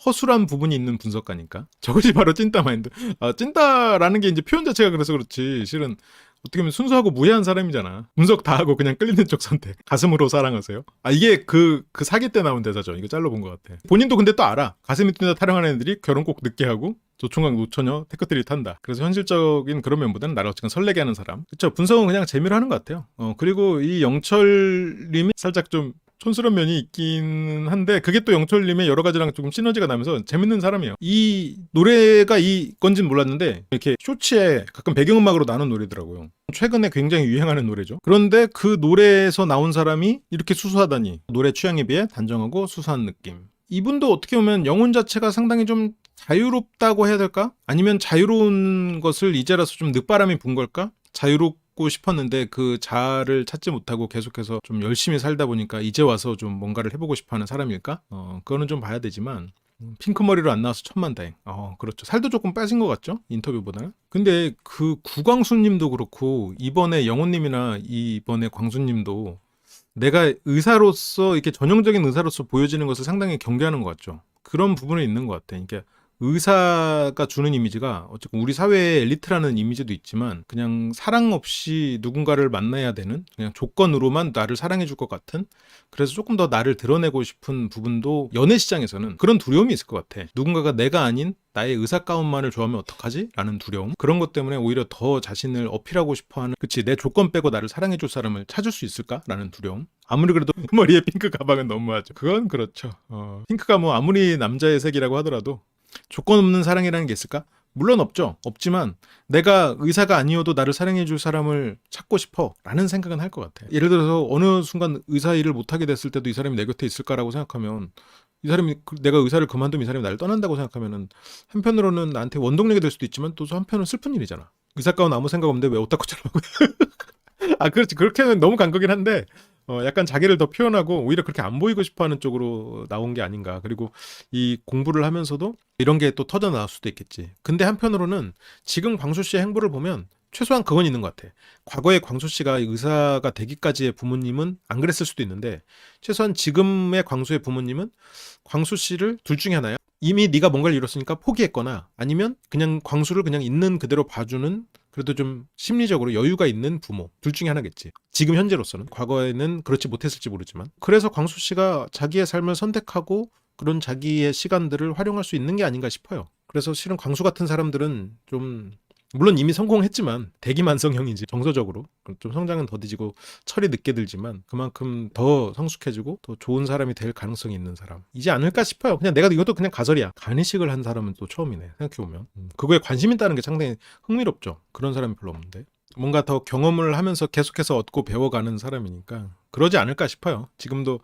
허술한 부분이 있는 분석가니까. 저것이 바로 찐따 마인드. 찐따라는 게 이제 표현 자체가 그래서 그렇지 실은 어떻게 보면 순수하고 무해한 사람이잖아. 분석 다 하고 그냥 끌리는 쪽 선택. 가슴으로 사랑하세요. 이게 그 사기 때 나온 대사죠. 이거 짤로 본 것 같아. 본인도 근데 또 알아. 가슴이 뛴다 타령하는 애들이 결혼 꼭 늦게 하고 조총각 노처녀 테크트리 탄다. 그래서 현실적인 그런 면보다는 나를 어쨌든 설레게 하는 사람. 그쵸. 분석은 그냥 재미로 하는 것 같아요. 그리고 이 영철님이 살짝 좀 촌스러운 면이 있긴 한데 그게 또 영철님의 여러 가지랑 조금 시너지가 나면서 재밌는 사람이에요. 이 노래가 이 건진 몰랐는데 이렇게 쇼츠에 가끔 배경음악으로 나오는 노래더라고요. 최근에 굉장히 유행하는 노래죠. 그런데 그 노래에서 나온 사람이 이렇게 수수하다니. 노래 취향에 비해 단정하고 수수한 느낌. 이분도 어떻게 보면 영혼 자체가 상당히 좀 자유롭다고 해야 될까? 아니면 자유로운 것을 이제라서 좀 늦바람이 분 걸까? 자유롭고 싶었는데 그 자아를 찾지 못하고 계속해서 좀 열심히 살다 보니까 이제 와서 좀 뭔가를 해보고 싶어하는 사람일까? 그거는 좀 봐야 되지만 핑크머리로 안 나와서 천만다행. 그렇죠. 살도 조금 빠진 것 같죠? 인터뷰보다는. 근데 그 구광수님도 그렇고 이번에 영호님이나 이번에 광수님도 내가 의사로서 이렇게 전형적인 의사로서 보여지는 것을 상당히 경계하는 것 같죠. 그런 부분이 있는 것 같아. 그러니까 의사가 주는 이미지가 어쨌든 우리 사회의 엘리트라는 이미지도 있지만 그냥 사랑 없이 누군가를 만나야 되는 그냥 조건으로만 나를 사랑해 줄 것 같은 그래서 조금 더 나를 드러내고 싶은 부분도 연애 시장에서는 그런 두려움이 있을 것 같아. 누군가가 내가 아닌 나의 의사 가운만을 좋아하면 어떡하지? 라는 두려움. 그런 것 때문에 오히려 더 자신을 어필하고 싶어하는 그치 내 조건 빼고 나를 사랑해 줄 사람을 찾을 수 있을까? 라는 두려움. 아무리 그래도 머리에 핑크 가방은 너무하죠. 그건 그렇죠. 핑크가 뭐 아무리 남자의 색이라고 하더라도 조건 없는 사랑이라는 게 있을까? 물론 없죠. 없지만 내가 의사가 아니어도 나를 사랑해줄 사람을 찾고 싶어 라는 생각은 할 것 같아. 예를 들어서 어느 순간 의사 일을 못하게 됐을 때도 이 사람이 내 곁에 있을까라고 생각하면 이 사람이 내가 의사를 그만두면 이 사람이 나를 떠난다고 생각하면은 한편으로는 나한테 원동력이 될 수도 있지만 또 한편은 슬픈 일이잖아. 의사 가운 아무 생각 없는데 왜 오타쿠처럼 하고 그렇지. 그렇게는 너무 간 거긴 한데 약간 자기를 더 표현하고 오히려 그렇게 안 보이고 싶어하는 쪽으로 나온 게 아닌가. 그리고 이 공부를 하면서도 이런 게 또 터져 나올 수도 있겠지. 근데 한편으로는 지금 광수 씨의 행보를 보면 최소한 그건 있는 것 같아. 과거에 광수 씨가 의사가 되기까지의 부모님은 안 그랬을 수도 있는데 최소한 지금의 광수의 부모님은 광수 씨를 둘 중에 하나야. 이미 네가 뭔가를 이뤘으니까 포기했거나 아니면 그냥 광수를 그냥 있는 그대로 봐주는 그래도 좀 심리적으로 여유가 있는 부모 둘 중에 하나겠지. 지금 현재로서는. 과거에는 그렇지 못했을지 모르지만. 그래서 광수 씨가 자기의 삶을 선택하고 그런 자기의 시간들을 활용할 수 있는 게 아닌가 싶어요. 그래서 실은 광수 같은 사람들은 좀 물론 이미 성공했지만 대기만성형이지 정서적으로 좀 성장은 더디지고 철이 늦게 들지만 그만큼 더 성숙해지고 더 좋은 사람이 될 가능성이 있는 사람이지 않을까 싶어요. 그냥 내가 이것도 그냥 가설이야. 간이식을 한 사람은 또 처음이네 생각해보면. 그거에 관심 있다는 게 상당히 흥미롭죠. 그런 사람이 별로 없는데 뭔가 더 경험을 하면서 계속해서 얻고 배워가는 사람이니까 그러지 않을까 싶어요. 지금도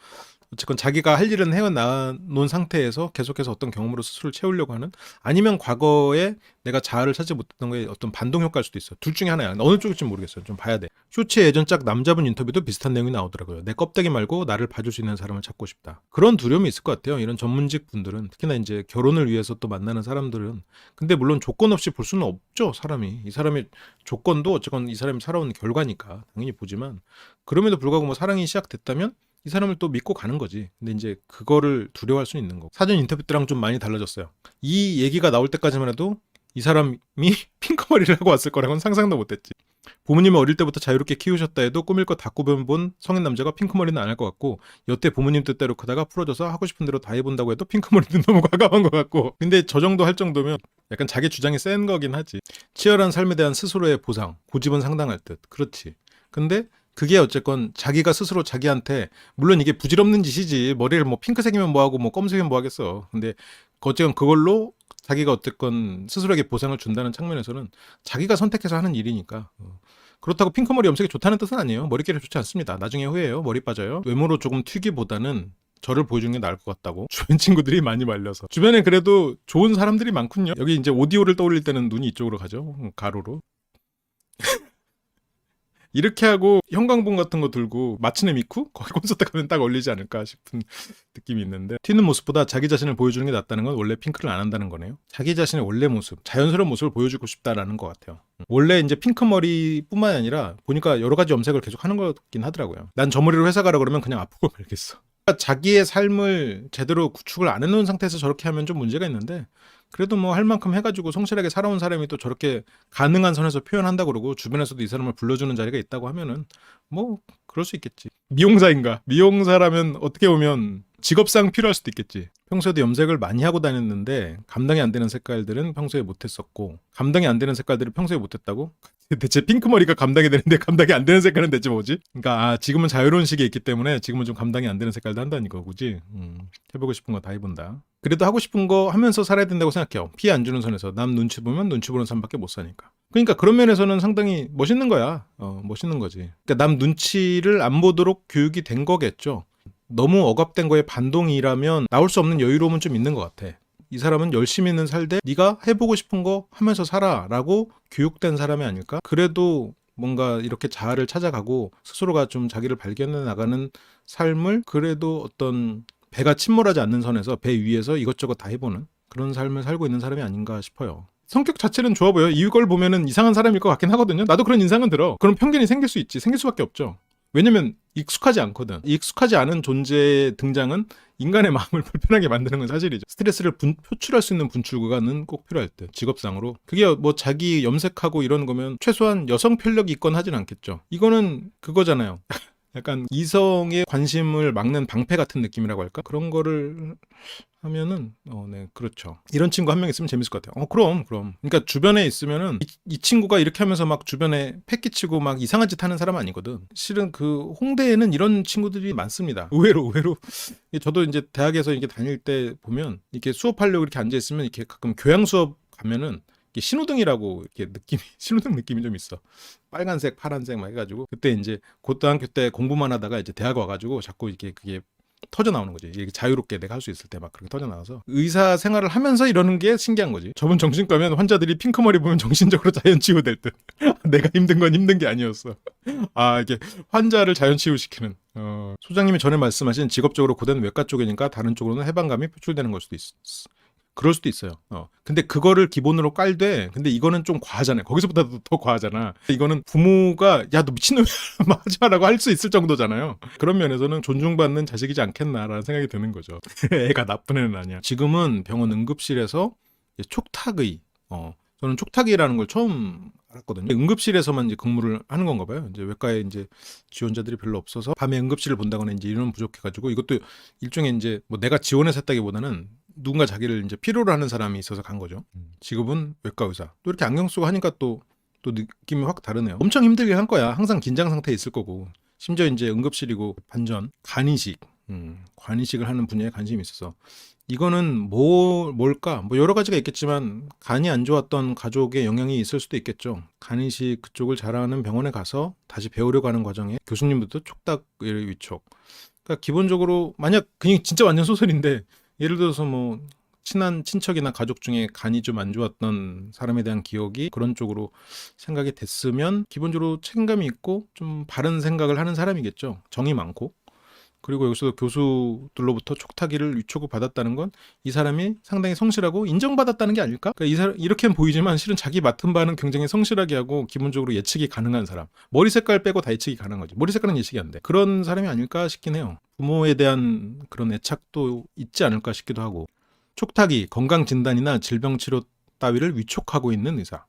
어쨌건 자기가 할 일은 해놓은 상태에서 계속해서 어떤 경험으로 스스로를 채우려고 하는 아니면 과거에 내가 자아를 찾지 못했던 거에 어떤 반동 효과일 수도 있어. 둘 중에 하나야. 어느 쪽일지 모르겠어요. 좀 봐야 돼. 쇼츠의 예전작 남자분 인터뷰도 비슷한 내용이 나오더라고요. 내 껍데기 말고 나를 봐줄 수 있는 사람을 찾고 싶다. 그런 두려움이 있을 것 같아요. 이런 전문직 분들은 특히나 이제 결혼을 위해서 또 만나는 사람들은 근데 물론 조건 없이 볼 수는 없죠. 사람이 이 사람의 조건도 어쨌건 이 사람이 살아온 결과니까 당연히 보지만 그럼에도 불구하고 뭐 사랑이 시작됐다면 이 사람을 또 믿고 가는 거지. 근데 이제 그거를 두려워할 수는 있는 거고. 사전 인터뷰 때랑 좀 많이 달라졌어요. 이 얘기가 나올 때까지만 해도 이 사람이 핑크머리를 하고 왔을 거라고는 상상도 못했지. 부모님은 어릴 때부터 자유롭게 키우셨다 해도 꾸밀 거 다 꾸며본 성인 남자가 핑크머리는 안 할 것 같고 여태 부모님 뜻대로 크다가 풀어져서 하고 싶은 대로 다 해본다고 해도 핑크머리는 너무 과감한 것 같고 근데 저 정도 할 정도면 약간 자기 주장이 센 거긴 하지. 치열한 삶에 대한 스스로의 보상, 고집은 상당할 듯. 그렇지. 근데 그게 어쨌건 자기가 스스로 자기한테 물론 이게 부질없는 짓이지 머리를 뭐 핑크색이면 뭐하고 뭐 검은색이면 뭐하겠어. 근데 어쨌건 그걸로 자기가 어쨌건 스스로에게 보상을 준다는 측면에서는 자기가 선택해서 하는 일이니까 그렇다고 핑크머리 염색이 좋다는 뜻은 아니에요. 머리끼리 좋지 않습니다. 나중에 후회해요. 머리 빠져요. 외모로 조금 튀기보다는 저를 보여주는 게 나을 것 같다고 주변 친구들이 많이 말려서 주변에 그래도 좋은 사람들이 많군요. 여기 이제 오디오를 떠올릴 때는 눈이 이쪽으로 가죠. 가로로. 이렇게 하고 형광봉 같은 거 들고 마츠네 미쿠? 거기 콘서트 가면 딱 어울리지 않을까 싶은 느낌이 있는데 튀는 모습보다 자기 자신을 보여주는 게 낫다는 건 원래 핑크를 안 한다는 거네요. 자기 자신의 원래 모습, 자연스러운 모습을 보여주고 싶다라는 것 같아요. 원래 이제 핑크 머리뿐만 아니라 보니까 여러 가지 염색을 계속 하는 거긴 하더라고요. 난 저 머리로 회사 가라 그러면 그냥 아프고 말겠어. 자기의 삶을 제대로 구축을 안 해놓은 상태에서 저렇게 하면 좀 문제가 있는데 그래도 뭐 할 만큼 해가지고 성실하게 살아온 사람이 또 저렇게 가능한 선에서 표현한다 그러고 주변에서도 이 사람을 불러주는 자리가 있다고 하면은 뭐 그럴 수 있겠지. 미용사인가? 미용사라면 어떻게 보면 직업상 필요할 수도 있겠지. 평소에도 염색을 많이 하고 다녔는데 감당이 안 되는 색깔들은 평소에 못했었고, 감당이 안 되는 색깔들을 평소에 못했다고? 대체 핑크머리가 감당이 되는데 감당이 안 되는 색깔은 대체 뭐지? 그러니까 지금은 자유로운 시기에 있기 때문에 지금은 좀 감당이 안 되는 색깔도 한다는 거지. 해보고 싶은 거 다 해본다. 그래도 하고 싶은 거 하면서 살아야 된다고 생각해요. 피해 안 주는 선에서. 남 눈치 보면 눈치 보는 삶밖에 못 사니까. 그러니까 그런 면에서는 상당히 멋있는 거야. 멋있는 거지. 그러니까 남 눈치를 안 보도록 교육이 된 거겠죠. 너무 억압된 거에 반동이라면 나올 수 없는 여유로움은 좀 있는 것 같아. 이 사람은 열심히는 살되 네가 해보고 싶은 거 하면서 살아라고 교육된 사람이 아닐까? 그래도 뭔가 이렇게 자아를 찾아가고 스스로가 좀 자기를 발견해 나가는 삶을 그래도 어떤 배가 침몰하지 않는 선에서 배 위에서 이것저것 다 해보는 그런 삶을 살고 있는 사람이 아닌가 싶어요. 성격 자체는 좋아 보여. 이걸 보면은 이상한 사람일 것 같긴 하거든요. 나도 그런 인상은 들어. 그런 편견이 생길 수 있지. 생길 수밖에 없죠. 왜냐면 익숙하지 않거든. 익숙하지 않은 존재의 등장은 인간의 마음을 불편하게 만드는 건 사실이죠. 스트레스를 표출할 수 있는 분출구가는 꼭 필요할 때, 직업상으로. 그게 뭐 자기 염색하고 이런 거면 최소한 여성 편력이 있건 하진 않겠죠. 이거는 그거잖아요. 약간 이성의 관심을 막는 방패 같은 느낌이라고 할까? 그런 거를 하면은 네, 그렇죠. 이런 친구 한 명 있으면 재밌을 것 같아요. 그럼. 그러니까 주변에 있으면은 이 친구가 이렇게 하면서 막 주변에 패기치고 막 이상한 짓 하는 사람 아니거든. 실은 그 홍대에는 이런 친구들이 많습니다. 의외로. 저도 이제 대학에서 이렇게 다닐 때 보면 이렇게 수업하려고 이렇게 앉아 있으면 이렇게 가끔 교양 수업 가면은 신호등이라고 이렇게 신호등 느낌이 좀 있어. 빨간색, 파란색 막 해가지고 그때 이제 고등학교 때 공부만 하다가 이제 대학 와가지고 자꾸 이렇게 그게 터져 나오는 거지. 이게 자유롭게 내가 할 수 있을 때 막 그렇게 터져 나와서 의사 생활을 하면서 이러는 게 신기한 거지. 저번 정신과면 환자들이 핑크머리 보면 정신적으로 자연 치유될 듯. 내가 힘든 건 힘든 게 아니었어. 이게 환자를 자연 치유시키는. 소장님이 전에 말씀하신 직업적으로 고된 외과 쪽이니까 다른 쪽으로는 해방감이 표출되는 걸 수도 있어. 그럴 수도 있어요. 근데 그거를 기본으로 깔되, 근데 이거는 좀 과하잖아요. 거기서보다도 더 과하잖아. 이거는 부모가 야 너 미친놈이야 하지 마라고 할 수 있을 정도잖아요. 그런 면에서는 존중받는 자식이지 않겠나라는 생각이 드는 거죠. 애가 나쁜 애는 아니야. 지금은 병원 응급실에서 촉탁의 저는 촉탁이라는 걸 처음 알았거든요. 응급실에서만 이제 근무를 하는 건가 봐요. 이제 외과에 이제 지원자들이 별로 없어서 밤에 응급실을 본다거나 이제 인원 부족해가지고 이것도 일종의 이제 뭐 내가 지원해서 했다기보다는 누군가 자기를 이제 필요로 하는 사람이 있어서 간 거죠. 직업은 외과 의사. 또 이렇게 안경 쓰고 하니까 또 느낌이 확 다르네요. 엄청 힘들게 할 거야. 항상 긴장 상태에 있을 거고. 심지어 이제 응급실이고 반전 간이식, 간이식을 하는 분야에 관심이 있어서 이거는 뭘까? 뭐 여러 가지가 있겠지만 간이 안 좋았던 가족의 영향이 있을 수도 있겠죠. 간이식 그쪽을 잘하는 병원에 가서 다시 배우려고 하는 과정에 교수님부터 촉닭의 위촉. 그러니까 기본적으로 만약 그냥 진짜 완전 소설인데 예를 들어서 뭐 친한 친척이나 가족 중에 간이 좀 안 좋았던 사람에 대한 기억이 그런 쪽으로 생각이 됐으면 기본적으로 책임감이 있고 좀 바른 생각을 하는 사람이겠죠. 정이 많고. 그리고 여기서 교수들로부터 촉탁이를 위촉을 받았다는 건 이 사람이 상당히 성실하고 인정받았다는 게 아닐까? 그러니까 이 사람 이렇게는 보이지만 실은 자기 맡은 바는 굉장히 성실하게 하고 기본적으로 예측이 가능한 사람. 머리 색깔 빼고 다 예측이 가능한 거지. 머리 색깔은 예측이 안 돼. 그런 사람이 아닐까 싶긴 해요. 부모에 대한 그런 애착도 있지 않을까 싶기도 하고. 촉탁이 건강진단이나 질병치료 따위를 위촉하고 있는 의사.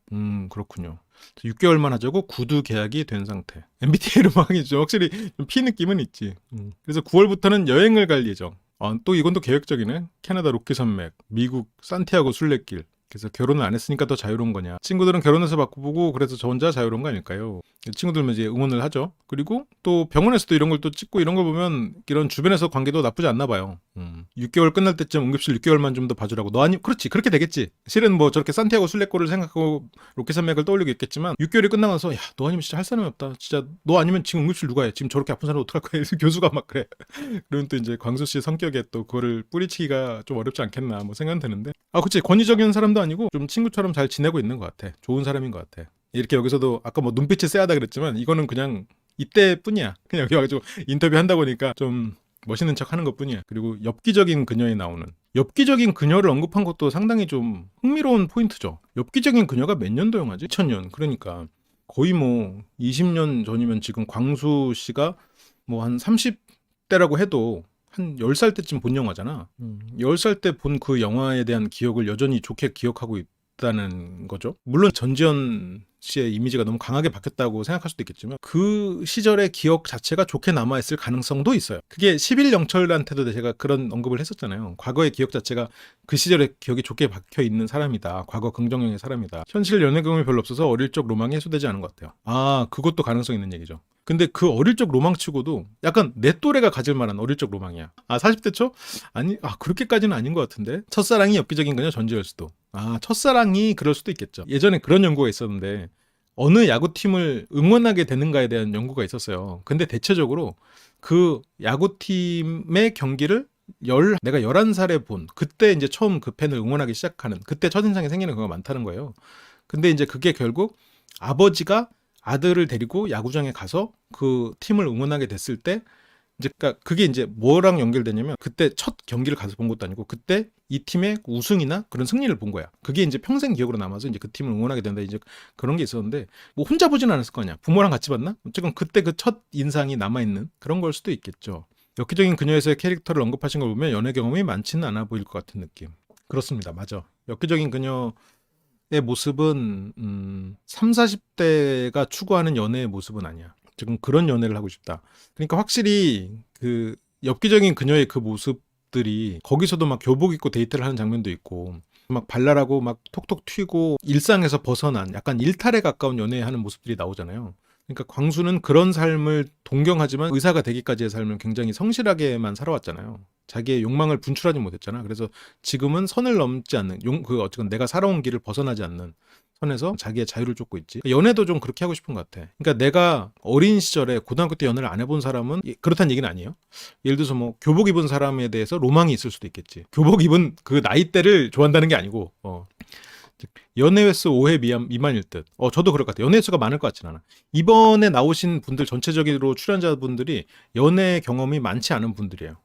그렇군요. 6개월만 하자고 구두 계약이 된 상태. MBTI로 막 하기죠. 확실히 좀 피 느낌은 있지. 그래서 9월부터는 여행을 갈 예정. 또 이건 또 계획적이네. 캐나다 로키 산맥, 미국 산티아고 순례길. 그래서 결혼을 안 했으니까 더 자유로운 거냐. 친구들은 결혼해서 바꾸고 그래서 저 혼자 자유로운 거 아닐까요? 친구들은 이제 응원을 하죠. 그리고 또 병원에서도 이런 걸 또 찍고 이런 걸 보면 이런 주변에서 관계도 나쁘지 않나 봐요. 6개월 끝날 때쯤 응급실 6개월만 좀 더 봐주라고. 너 아니 그렇지 그렇게 되겠지. 실은 뭐 저렇게 산티아고 순례길을 생각하고 로켓산맥을 떠올리고 있겠지만 6개월이 끝나면서 야 너 아니면 진짜 할 사람이 없다. 진짜 너 아니면 지금 응급실 누가 해? 지금 저렇게 아픈 사람 어떡할 거야? 교수가 막 그래. 그러면 또 이제 광수 씨 성격에 또 그거를 뿌리치기가 좀 어렵지 않겠나 뭐 생각은 드는데 그치 권위적인 사람도 아니고 좀 친구처럼 잘 지내고 있는 것 같아. 좋은 사람인 것 같아. 이렇게 여기서도 아까 뭐 눈빛이 쎄하다 그랬지만 이거는 그냥 이때뿐이야. 그냥 여기 와가지고 인터뷰 한다 보니까 좀 멋있는 척 하는 것뿐이야. 그리고 엽기적인 그녀에 나오는 엽기적인 그녀를 언급한 것도 상당히 좀 흥미로운 포인트죠. 엽기적인 그녀가 몇 년도 영화지? 2000년. 그러니까 거의 뭐 20년 전이면 지금 광수 씨가 뭐 한 30대라고 해도 한 10살 때쯤 본 영화잖아. 10살 때 본 그 영화에 대한 기억을 여전히 좋게 기억하고 있다는 거죠. 물론 전지현 씨의 이미지가 너무 강하게 바뀌었다고 생각할 수도 있겠지만 그 시절의 기억 자체가 좋게 남아있을 가능성도 있어요. 그게 11영철한테도 제가 그런 언급을 했었잖아요. 과거의 기억 자체가 그 시절의 기억이 좋게 박혀있는 사람이다. 과거 긍정형의 사람이다. 현실 연애 경험이 별로 없어서 어릴 적 로망이 해소되지 않은 것 같아요. 아, 그것도 가능성 있는 얘기죠. 근데 그 어릴 적 로망치고도 약간 내 또래가 가질 만한 어릴 적 로망이야. 아, 40대 초? 아니, 그렇게까지는 아닌 것 같은데. 첫사랑이 엽기적인 그녀 전지현 수도. 아, 첫사랑이 그럴 수도 있겠죠. 예전에 그런 연구가 있었는데 어느 야구팀을 응원하게 되는가에 대한 연구가 있었어요. 근데 대체적으로 그 야구팀의 경기를 내가 11살에 본 그때 이제 처음 그 팬을 응원하기 시작하는 그때 첫인상이 생기는 경우가 많다는 거예요. 근데 이제 그게 결국 아버지가 아들을 데리고 야구장에 가서 그 팀을 응원하게 됐을 때 이제 그러니까 그게 이제 뭐랑 연결되냐면 그때 첫 경기를 가서 본 것도 아니고 그때 이 팀의 우승이나 그런 승리를 본 거야. 그게 이제 평생 기억으로 남아서 이제 그 팀을 응원하게 된다. 이제 그런 게 있었는데 뭐 혼자 보진 않았을 거 아니야. 부모랑 같이 봤나? 어쨌건 그때 그 첫 인상이 남아 있는 그런 걸 수도 있겠죠. 엽기적인 그녀에서의 캐릭터를 언급하신 걸 보면 연애 경험이 많지는 않아 보일 것 같은 느낌. 그렇습니다. 맞아. 엽기적인 그녀의 모습은 3, 40대가 추구하는 연애의 모습은 아니야. 지금 그런 연애를 하고 싶다. 그러니까 확실히 그 엽기적인 그녀의 그 모습들이 거기서도 막 교복 입고 데이트를 하는 장면도 있고 막 발랄하고 막 톡톡 튀고 일상에서 벗어난 약간 일탈에 가까운 연애하는 모습들이 나오잖아요. 그러니까 광수는 그런 삶을 동경하지만 의사가 되기까지의 삶을 굉장히 성실하게만 살아왔잖아요. 자기의 욕망을 분출하지 못했잖아. 그래서 지금은 선을 넘지 않는 어쨌든 내가 살아온 길을 벗어나지 않는 선에서 자기의 자유를 쫓고 있지. 연애도 좀 그렇게 하고 싶은 것 같아. 그러니까 내가 어린 시절에 고등학교 때 연애를 안 해본 사람은 그렇다는 얘기는 아니에요. 예를 들어서 뭐 교복 입은 사람에 대해서 로망이 있을 수도 있겠지. 교복 입은 그 나이대를 좋아한다는 게 아니고 연애 횟수 5회 미만일 듯. 저도 그럴 것 같아요. 연애 횟수가 많을 것 같진 않아. 이번에 나오신 분들 전체적으로 출연자분들이 연애 경험이 많지 않은 분들이에요.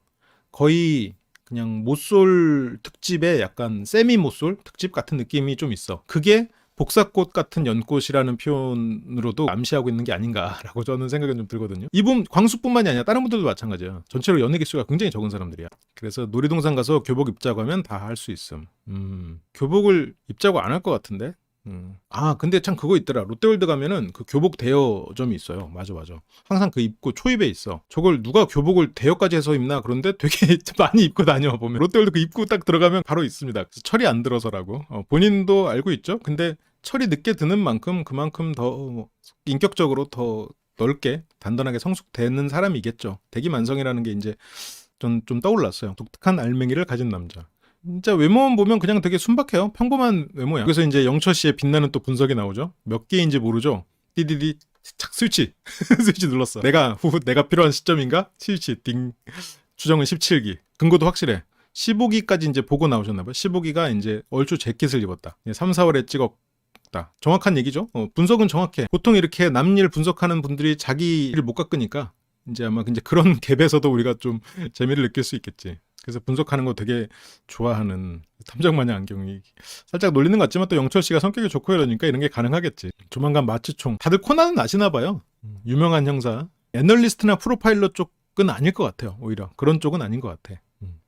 거의 그냥 모쏠 특집의 약간 세미 모쏠 특집 같은 느낌이 좀 있어. 그게 복사꽃 같은 연꽃이라는 표현으로도 암시하고 있는 게 아닌가라고 저는 생각이 좀 들거든요. 이분 광수뿐만이 아니라 다른 분들도 마찬가지야. 전체로 연애 기수가 굉장히 적은 사람들이야. 그래서 놀이동산 가서 교복 입자고 하면 다 할 수 있음. 교복을 입자고 안 할 것 같은데. 근데 참 그거 있더라. 롯데월드 가면은 그 교복 대여점이 있어요. 맞아. 항상 그 입고 초입에 있어. 저걸 누가 교복을 대여까지 해서 입나? 그런데 되게 많이 입고 다녀 보면. 롯데월드 그 입고 딱 들어가면 바로 있습니다. 그래서 철이 안 들어서라고. 본인도 알고 있죠. 근데 철이 늦게 드는 만큼 그만큼 더 인격적으로 더 넓게 단단하게 성숙되는 사람이겠죠. 대기만성이라는 게 이제 좀 떠올랐어요. 독특한 알맹이를 가진 남자. 진짜 외모만 보면 그냥 되게 순박해요. 평범한 외모야. 그래서 이제 영철 씨의 빛나는 또 분석이 나오죠. 몇 개인지 모르죠. 띠디디 착 스위치 스위치 눌렀어. 내가 필요한 시점인가? 스위치 띵. 추정은 17기. 근거도 확실해. 15기까지 이제 보고 나오셨나 봐요. 15기가 이제 얼추 재킷을 입었다. 3, 4월에 찍었다. 정확한 얘기죠. 분석은 정확해. 보통 이렇게 남일 분석하는 분들이 자기를 못 깎으니까 이제 아마 이제 그런 갭에서도 우리가 좀 재미를 느낄 수 있겠지. 그래서 분석하는 거 되게 좋아하는 탐정마냥 안경이 살짝 놀리는 것 같지만 또 영철 씨가 성격이 좋고 이러니까 이런 게 가능하겠지. 조만간 마취총. 다들 코난은 아시나 봐요. 유명한 형사. 애널리스트나 프로파일러 쪽은 아닐 것 같아요. 오히려 그런 쪽은 아닌 것 같아.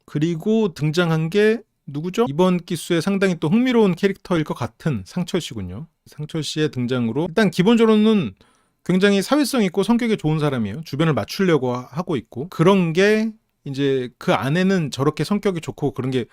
그리고 등장한 게 누구죠? 이번 기수에 상당히 또 흥미로운 캐릭터일 것 같은 상철 씨군요. 상철 씨의 등장으로 일단 기본적으로는 굉장히 사회성 있고 성격이 좋은 사람이에요. 주변을 맞추려고 하고 있고 그런 게 이제 그 안에는 저렇게 성격이 좋고 그런 게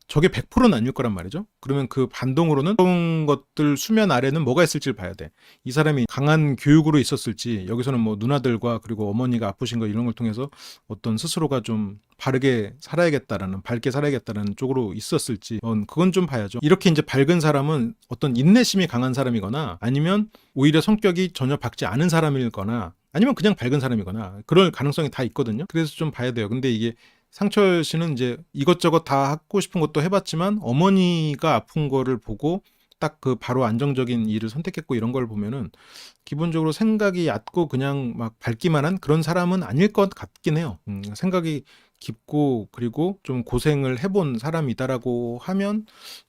저게 100%는 아닐 거란 말이죠. 그러면 그 반동으로는 그런 것들 수면 아래는 뭐가 있을지를 봐야 돼. 이 사람이 강한 교육으로 있었을지 여기서는 뭐 누나들과 그리고 어머니가 아프신 거 이런 걸 통해서 어떤 스스로가 좀 바르게 살아야겠다라는 밝게 살아야겠다라는 쪽으로 있었을지 그건 좀 봐야죠. 이렇게 이제 밝은 사람은 어떤 인내심이 강한 사람이거나 아니면 오히려 성격이 전혀 밝지 않은 사람이거나 아니면 그냥 밝은 사람이거나 그럴 가능성이 다 있거든요. 그래서 좀 봐야 돼요. 근데 이게 상철 씨는 이제 이것저것 다 하고 싶은 것도 해봤지만 어머니가 아픈 거를 보고 딱 그 바로 안정적인 일을 선택했고 이런 걸 보면은 기본적으로 생각이 얕고 그냥 막 밝기만 한 그런 사람은 아닐 것 같긴 해요. 생각이 깊고 그리고 좀 고생을 해본 사람이다라고 하면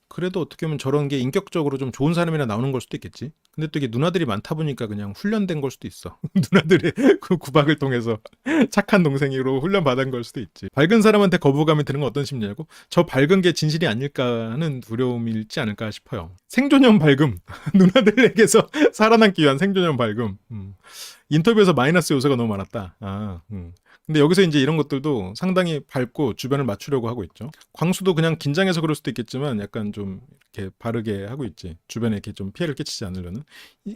그래도 어떻게 보면 저런 게 인격적으로 좀 좋은 사람이라 나오는 걸 수도 있겠지. 근데 또 이게 누나들이 많다 보니까 그냥 훈련된 걸 수도 있어. 누나들의 그 구박을 통해서 착한 동생으로 훈련받은 걸 수도 있지. 밝은 사람한테 거부감이 드는 건 어떤 심리냐고? 저 밝은 게 진실이 아닐까 하는 두려움일지 않을까 싶어요. 생존형 밝음. 누나들에게서 살아남기 위한 생존형 밝음. 인터뷰에서 마이너스 요소가 너무 많았다. 근데 여기서 이제 이런 것들도 상당히 밝고 주변을 맞추려고 하고 있죠. 광수도 그냥 긴장해서 그럴 수도 있겠지만 약간 좀 이렇게 바르게 하고 있지. 주변에 이렇게 좀 피해를 끼치지 않으려는.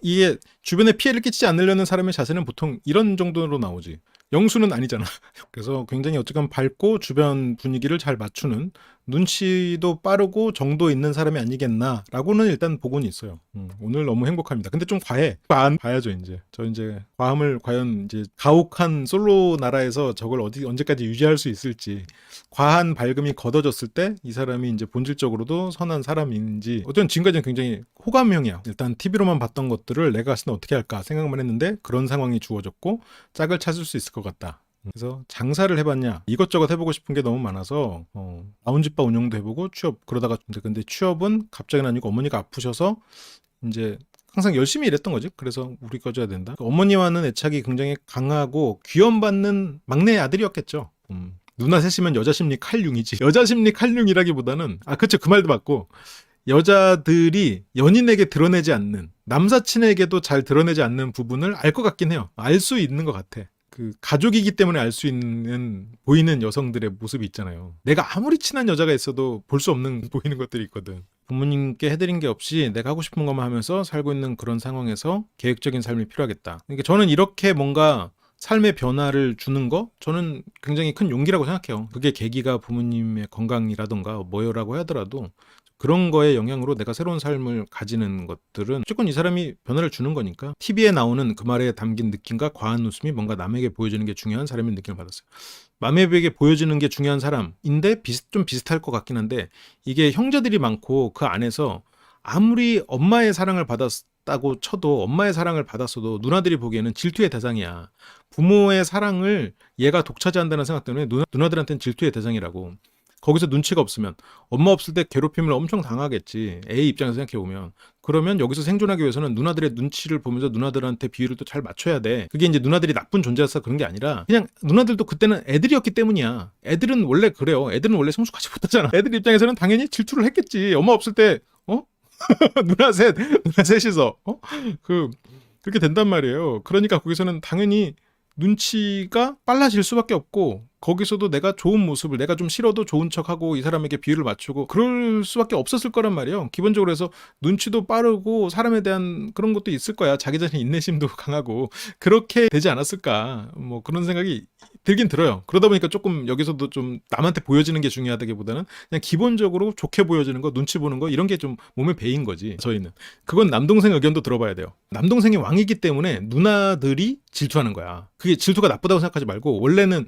이게 주변에 피해를 끼치지 않으려는 사람의 자세는 보통 이런 정도로 나오지. 영수는 아니잖아. 그래서 굉장히 어쨌건 밝고 주변 분위기를 잘 맞추는 눈치도 빠르고 정도 있는 사람이 아니겠나라고는 일단 보고는 있어요. 오늘 너무 행복합니다. 근데 좀 과해. 봐야죠 이제. 저 이제 과함을 과연 이제 가혹한 솔로 나라에서 저걸 언제까지 유지할 수 있을지. 과한 밝음이 걷어졌을 때 이 사람이 이제 본질적으로도 선한 사람인지 어떤 지금까지는 굉장히 호감형이야. 일단 TV로만 봤던 것들을 내가 갔을 때 어떻게 할까 생각만 했는데 그런 상황이 주어졌고 짝을 찾을 수 있을 것 같다. 그래서 장사를 해봤냐 이것저것 해보고 싶은 게 너무 많아서 라운지바 운영도 해보고 취업 그러다가 근데 취업은 갑자기 아니고 어머니가 아프셔서 이제 항상 열심히 일했던 거지. 그래서 우리 꺼줘야 된다. 어머니와는 애착이 굉장히 강하고 귀염받는 막내 아들이었겠죠. 누나 셋이면 여자 심리 칼융이지. 여자 심리 칼융이라기보다는 그쵸 그 말도 맞고 여자들이 연인에게 드러내지 않는 남사친에게도 잘 드러내지 않는 부분을 알 것 같긴 해요. 알 수 있는 것 같아. 그 가족이기 때문에 알 수 있는 보이는 여성들의 모습이 있잖아요. 내가 아무리 친한 여자가 있어도 볼 수 없는 보이는 것들이 있거든. 부모님께 해드린 게 없이 내가 하고 싶은 것만 하면서 살고 있는 그런 상황에서 계획적인 삶이 필요하겠다. 그러니까 저는 이렇게 뭔가 삶의 변화를 주는 거 저는 굉장히 큰 용기라고 생각해요. 그게 계기가 부모님의 건강이라던가 뭐요라고 하더라도 그런 거에 영향으로 내가 새로운 삶을 가지는 것들은 무조건 이 사람이 변화를 주는 거니까. TV에 나오는 그 말에 담긴 느낌과 과한 웃음이 뭔가 남에게 보여지는 게 중요한 사람의 느낌을 받았어요. 남에게 보여지는 게 중요한 사람인데 좀 비슷할 것 같긴 한데 이게 형제들이 많고 그 안에서 아무리 엄마의 사랑을 받았다고 쳐도 엄마의 사랑을 받았어도 누나들이 보기에는 질투의 대상이야. 부모의 사랑을 얘가 독차지한다는 생각 때문에 누나들한테는 질투의 대상이라고. 거기서 눈치가 없으면 엄마 없을 때 괴롭힘을 엄청 당하겠지. 애 입장에서 생각해보면. 그러면 여기서 생존하기 위해서는 누나들의 눈치를 보면서 누나들한테 비율을 또 잘 맞춰야 돼. 그게 이제 누나들이 나쁜 존재라서 그런 게 아니라 그냥 누나들도 그때는 애들이었기 때문이야. 애들은 원래 그래요. 애들은 원래 성숙하지 못하잖아. 애들 입장에서는 당연히 질투를 했겠지. 엄마 없을 때 누나 셋이서 그렇게 된단 말이에요. 그러니까 거기서는 당연히 눈치가 빨라질 수밖에 없고 거기서도 내가 좋은 모습을 내가 좀 싫어도 좋은 척하고 이 사람에게 비율을 맞추고 그럴 수밖에 없었을 거란 말이에요. 기본적으로 해서 눈치도 빠르고 사람에 대한 그런 것도 있을 거야. 자기 자신 인내심도 강하고 그렇게 되지 않았을까 뭐 그런 생각이 들긴 들어요. 그러다 보니까 조금 여기서도 좀 남한테 보여지는 게 중요하다기보다는 그냥 기본적으로 좋게 보여지는 거 눈치 보는 거 이런 게 좀 몸에 배인 거지. 저희는 그건 남동생 의견도 들어봐야 돼요. 남동생이 왕이기 때문에 누나들이 질투하는 거야. 그게 질투가 나쁘다고 생각하지 말고 원래는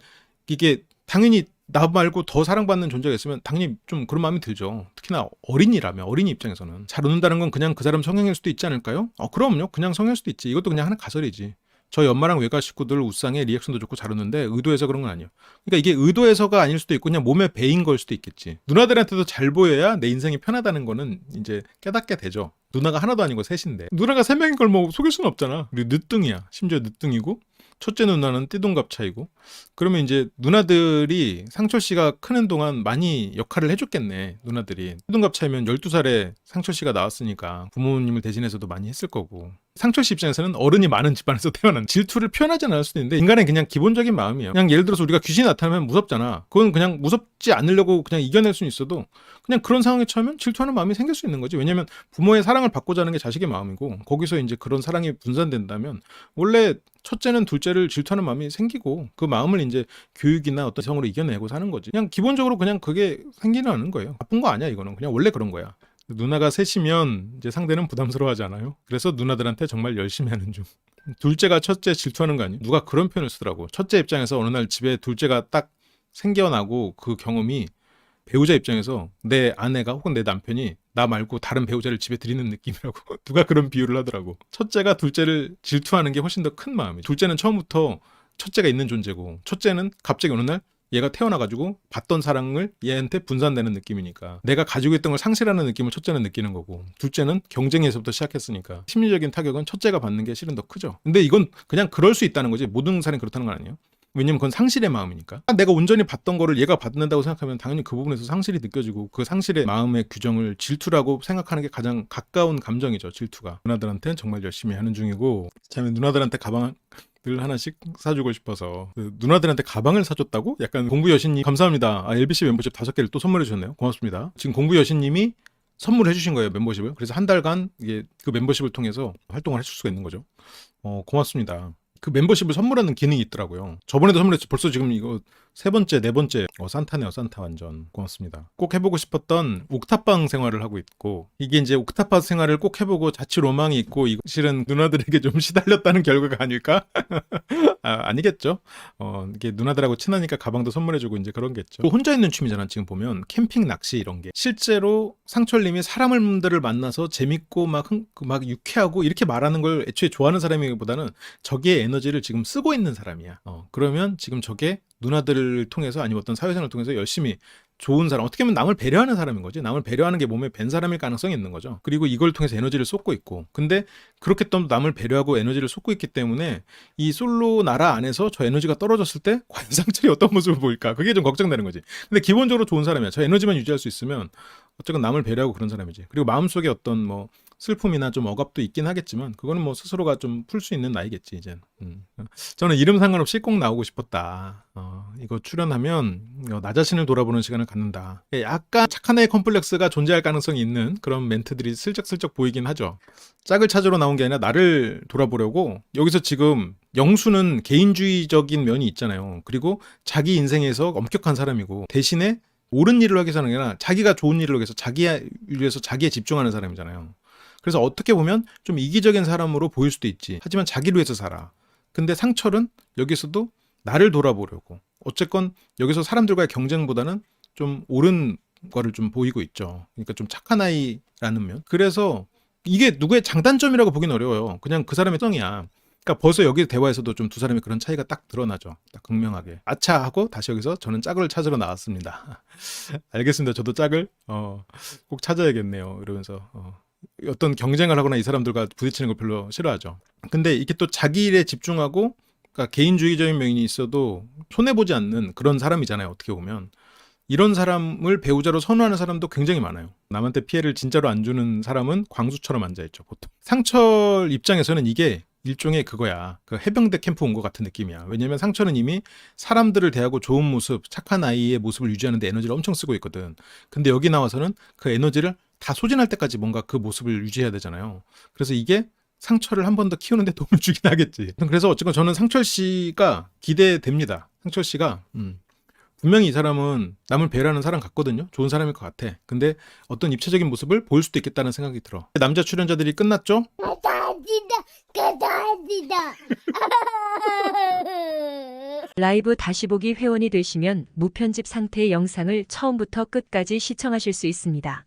이게 당연히 나 말고 더 사랑받는 존재가 있으면 당연히 좀 그런 마음이 들죠. 특히나 어린이라면 어린이 입장에서는 잘 웃는다는 건 그냥 그 사람 성향일 수도 있지 않을까요? 그럼요. 그냥 성향일 수도 있지. 이것도 그냥 하나 가설이지. 저희 엄마랑 외가 식구들 웃상에 리액션도 좋고 잘 웃는데 의도해서 그런 건 아니에요. 그러니까 이게 의도해서가 아닐 수도 있고 그냥 몸에 배인 걸 수도 있겠지. 누나들한테도 잘 보여야 내 인생이 편하다는 거는 이제 깨닫게 되죠. 누나가 하나도 아니고 셋인데 누나가 세 명인 걸 뭐 속일 수는 없잖아. 그리고 늦둥이야. 심지어 늦둥이고 첫째 누나는 띠동갑 차이고. 그러면 이제 누나들이 상철 씨가 크는 동안 많이 역할을 해줬겠네. 누나들이 띠동갑 차이면 12살에 상철 씨가 나왔으니까 부모님을 대신해서도 많이 했을 거고. 상철 씨 입장에서는 어른이 많은 집안에서 태어난 질투를 표현하지 않을 수도 있는데 인간의 그냥 기본적인 마음이에요. 그냥 예를 들어서 우리가 귀신이 나타나면 무섭잖아. 그건 그냥 무섭지 않으려고 그냥 이겨낼 수는 있어도 그냥 그런 상황에 처하면 질투하는 마음이 생길 수 있는 거지. 왜냐면 부모의 사랑을 받고자 하는 게 자식의 마음이고 거기서 이제 그런 사랑이 분산된다면 원래 첫째는 둘째를 질투하는 마음이 생기고 그 마음을 이제 교육이나 어떤 성으로 이겨내고 사는 거지. 그냥 기본적으로 그냥 그게 생기는 거예요. 나쁜 거 아니야 이거는. 그냥 원래 그런 거야. 누나가 셋이면 이제 상대는 부담스러워하지 않아요? 그래서 누나들한테 정말 열심히 하는 중. 둘째가 첫째 질투하는 거 아니에요? 누가 그런 표현을 쓰더라고. 첫째 입장에서 어느 날 집에 둘째가 딱 생겨나고 그 경험이 배우자 입장에서 내 아내가 혹은 내 남편이 나 말고 다른 배우자를 집에 들이는 느낌이라고 누가 그런 비유를 하더라고. 첫째가 둘째를 질투하는 게 훨씬 더 큰 마음이에요. 둘째는 처음부터 첫째가 있는 존재고 첫째는 갑자기 어느 날 얘가 태어나가지고 받던 사랑을 얘한테 분산되는 느낌이니까 내가 가지고 있던 걸 상실하는 느낌을 첫째는 느끼는 거고 둘째는 경쟁에서부터 시작했으니까 심리적인 타격은 첫째가 받는 게 실은 더 크죠. 근데 이건 그냥 그럴 수 있다는 거지 모든 사람이 그렇다는 건 아니에요. 왜냐면 그건 상실의 마음이니까. 내가 온전히 받던 거를 얘가 받는다고 생각하면 당연히 그 부분에서 상실이 느껴지고 그 상실의 마음의 규정을 질투라고 생각하는 게 가장 가까운 감정이죠. 질투가. 누나들한테는 정말 열심히 하는 중이고 참 누나들한테 가방을 하나씩 사주고 싶어서 누나들한테 가방을 사줬다고? 약간 공부 여신님 감사합니다. LBC 멤버십 5개를 또 선물해 주셨네요. 고맙습니다. 지금 공부 여신님이 선물해 주신 거예요. 멤버십을. 그래서 한 달간 이게 그 멤버십을 통해서 활동을 하실 수가 있는 거죠. 고맙습니다. 그 멤버십을 선물하는 기능이 있더라고요. 저번에도 선물했죠. 벌써 지금 이거 3번째, 4번째. 산타네요, 산타 완전. 고맙습니다. 꼭 해보고 싶었던 옥탑방 생활을 하고 있고 이게 이제 옥탑방 생활을 꼭 해보고 자취 로망이 있고 이거 실은 누나들에게 좀 시달렸다는 결과가 아닐까? 아니겠죠. 이게 누나들하고 친하니까 가방도 선물해주고 이제 그런 겠죠. 혼자 있는 취미잖아. 지금 보면 캠핑, 낚시 이런 게 실제로 상철님이 사람들을 만나서 재밌고 막 유쾌하고 이렇게 말하는 걸 애초에 좋아하는 사람이기보다는 저기에 에너지를 지금 쓰고 있는 사람이야. 그러면 지금 저게 누나들을 통해서 아니면 어떤 사회생활을 통해서 열심히 좋은 사람, 어떻게 보면 남을 배려하는 사람인 거지. 남을 배려하는 게 몸에 밴 사람일 가능성이 있는 거죠. 그리고 이걸 통해서 에너지를 쏟고 있고 근데 그렇게 또 남을 배려하고 에너지를 쏟고 있기 때문에 이 솔로 나라 안에서 저 에너지가 떨어졌을 때 과연 상철이 어떤 모습을 보일까 그게 좀 걱정되는 거지. 근데 기본적으로 좋은 사람이야. 저 에너지만 유지할 수 있으면 어쨌건 남을 배려하고 그런 사람이지. 그리고 마음속에 어떤 뭐 슬픔이나 좀 억압도 있긴 하겠지만 그거는 뭐 스스로가 좀 풀 수 있는 나이겠지 이젠. 저는 이름 상관없이 꼭 나오고 싶었다. 이거 출연하면 나 자신을 돌아보는 시간을 갖는다. 약간 착한 애의 컴플렉스가 존재할 가능성이 있는 그런 멘트들이 슬쩍슬쩍 보이긴 하죠. 짝을 찾으러 나온 게 아니라 나를 돌아보려고. 여기서 지금 영수는 개인주의적인 면이 있잖아요. 그리고 자기 인생에서 엄격한 사람이고 대신에 옳은 일을 하기 위해서 하는 게 아니라 자기가 좋은 일을 위해서 자기에 위해서 자기에 집중하는 사람이잖아요. 그래서 어떻게 보면 좀 이기적인 사람으로 보일 수도 있지. 하지만 자기를 위해서 살아. 근데 상철은 여기서도 나를 돌아보려고. 어쨌건 여기서 사람들과의 경쟁보다는 좀 옳은 거를 좀 보이고 있죠. 그러니까 좀 착한 아이라는 면. 그래서 이게 누구의 장단점이라고 보긴 어려워요. 그냥 그 사람의 성이야. 그러니까 벌써 여기 대화에서도 좀 두 사람의 그런 차이가 딱 드러나죠. 딱 극명하게. 아차 하고 다시 여기서 저는 짝을 찾으러 나왔습니다. 알겠습니다. 저도 짝을 꼭 찾아야겠네요. 이러면서 어떤 경쟁을 하거나 이 사람들과 부딪히는 걸 별로 싫어하죠. 근데 이게 또 자기 일에 집중하고 그러니까 개인주의적인 면이 있어도 손해보지 않는 그런 사람이잖아요. 어떻게 보면. 이런 사람을 배우자로 선호하는 사람도 굉장히 많아요. 남한테 피해를 진짜로 안 주는 사람은 광수처럼 앉아있죠. 보통. 상철 입장에서는 이게 일종의 그거야. 그 해병대 캠프 온 것 같은 느낌이야. 왜냐면 상철은 이미 사람들을 대하고 좋은 모습, 착한 아이의 모습을 유지하는 데 에너지를 엄청 쓰고 있거든. 근데 여기 나와서는 그 에너지를 다 소진할 때까지 뭔가 그 모습을 유지해야 되잖아요. 그래서 이게 상철을 한 번 더 키우는 데 도움을 주긴 하겠지. 그래서 어쨌건 저는 상철 씨가 기대됩니다. 상철 씨가 분명히 이 사람은 남을 배려하는 사람 같거든요. 좋은 사람일 것 같아. 근데 어떤 입체적인 모습을 보일 수도 있겠다는 생각이 들어. 남자 출연자들이 끝났죠? 라이브 다시 보기 회원이 되시면 무편집 상태의 영상을 처음부터 끝까지 시청하실 수 있습니다.